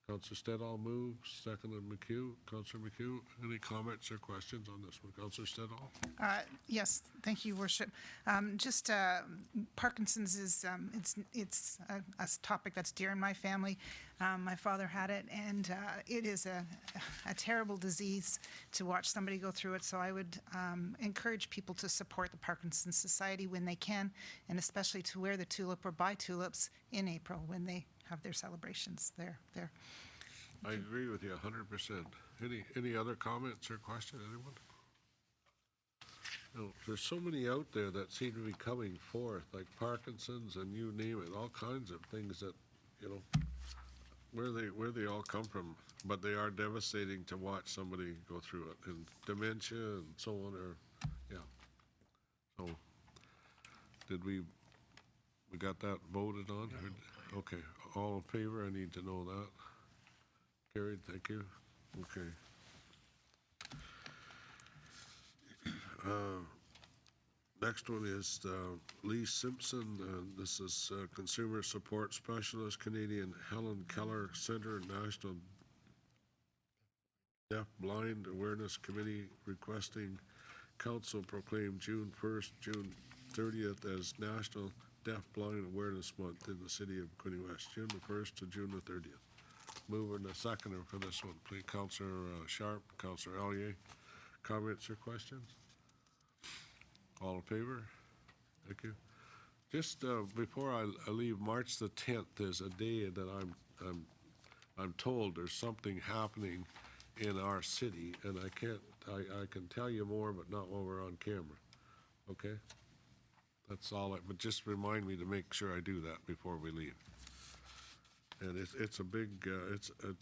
Councillor Stedall moves, seconded McHugh. Councillor McHugh, any comments or questions on this one? Councillor Stedall? Yes, thank you, Worship. Just Parkinson's is it's a topic that's dear in my family. My father had it, and it is a terrible disease to watch somebody go through it. So I would encourage people to support the Parkinson's Society when they can, and especially to wear the tulip or buy tulips in April when they have their celebrations there. I agree with you 100%. Any other comments or questions, anyone? No, there's so many out there that seem to be coming forth, like Parkinson's and you name it, all kinds of things that, where they all come from, but they are devastating to watch somebody go through it, and dementia and so on, or, yeah. So, did we got that voted on? Okay, all in favor, I need to know that. Carried, thank you. Okay. Next one is Lee Simpson. This is Consumer Support Specialist, Canadian Helen Keller Center, National Deaf Blind Awareness Committee, requesting council proclaim June 1st, June 30th as National Deaf Blind Awareness Month in the city of Quinte West, June the 1st to June the 30th. Mover and a seconder for this one, please. Councillor Sharp, Councillor Elliott. Comments or questions? All in favor? Thank you. Just before I leave, March the 10th is a day that I'm told there's something happening in our city, and I can tell you more, but not while we're on camera. Okay? That's all. But just remind me to make sure I do that before we leave. And it's a big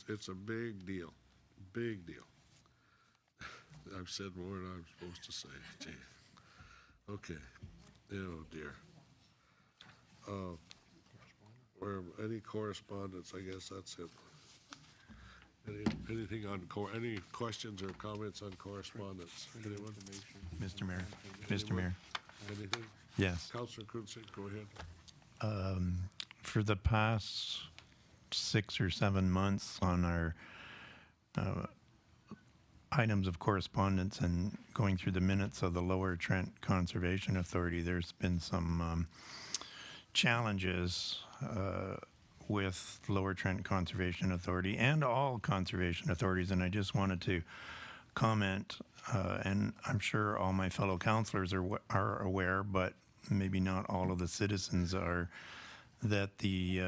it's a big deal, big deal. I've said more than I'm supposed to say. Gee. Okay. Oh dear. Or any correspondence? I guess that's it. Anything on any questions or comments on correspondence? Anyone? Mr. Mayor. Mr. Mayor. Anything? Yes. Councillor Quinte, go ahead. For the past 6 or 7 months on our items of correspondence and going through the minutes of the Lower Trent Conservation Authority, there's been some challenges with Lower Trent Conservation Authority and all conservation authorities, and I just wanted to comment, and I'm sure all my fellow councillors are aware, but maybe not all of the citizens are, that the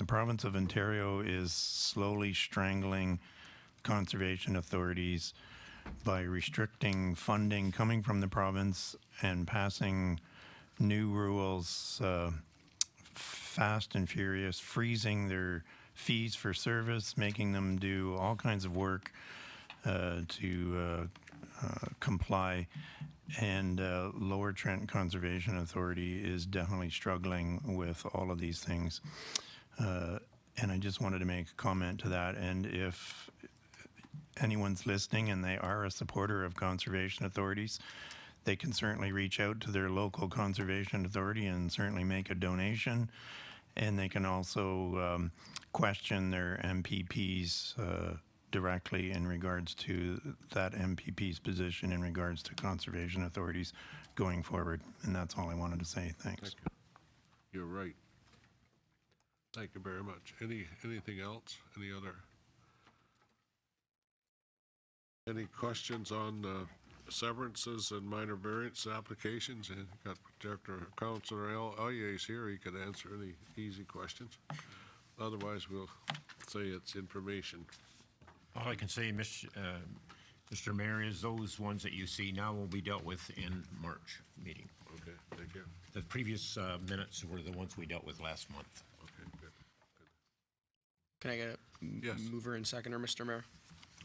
province of Ontario is slowly strangling conservation authorities by restricting funding coming from the province and passing new rules fast and furious, freezing their fees for service, making them do all kinds of work to comply. And Lower Trent Conservation Authority is definitely struggling with all of these things. And I just wanted to make a comment to that. And if anyone's listening and they are a supporter of conservation authorities, they can certainly reach out to their local conservation authority and certainly make a donation. And they can also question their MPPs directly in regards to that MPP's position in regards to conservation authorities going forward. And that's all I wanted to say. Thanks. Thank you. You're right. Thank you very much. Anything else? Any questions on severances and minor variance applications? And got Director Councillor Elliott here. He could answer any easy questions. Otherwise, we'll say it's information. All I can say, Mr. Mayor, is those ones that you see now will be dealt with in March meeting. Okay, thank you. The previous minutes were the ones we dealt with last month. Okay, good. Can I get a mover and seconder, Mr. Mayor?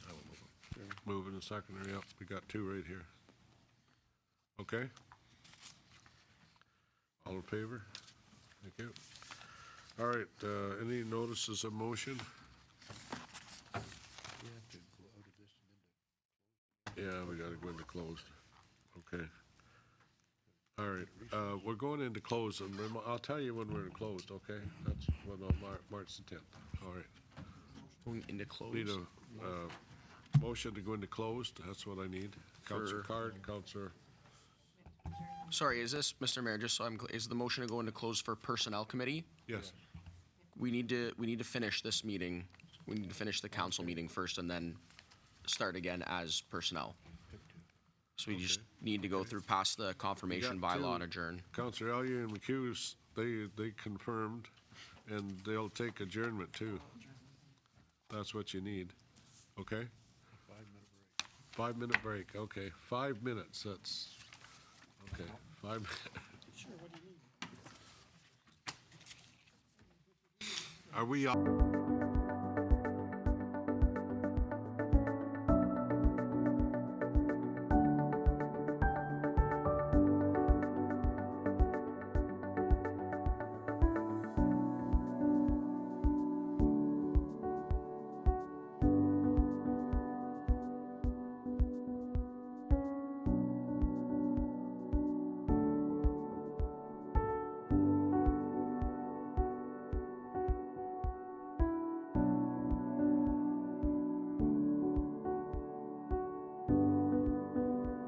I will move it. Moving and seconder, yep. We got two right here. Okay. All in favor? Thank you. All right, any notices of motion? Yeah, we gotta go into closed. Okay. All right, we're going into closed, and I'll tell you when we're in closed, okay? That's when on March the 10th. All right. Going into closed. Need a motion to go into closed. That's what I need. Councillor Card, Councillor. Sorry, is this, Mr. Mayor, just so I'm clear, is the motion to go into closed for Personnel Committee? Yes. We need to finish this meeting. We need to finish the council meeting first and then start again as personnel. So we just need to go through past the confirmation bylaw and adjourn. Councillor Elliott and McHugh, they confirmed, and they'll take adjournment too. That's what you need. Okay? 5 minute break. Okay, 5 minutes. That's okay. 5 minutes. Sure, what do you need? Are we all?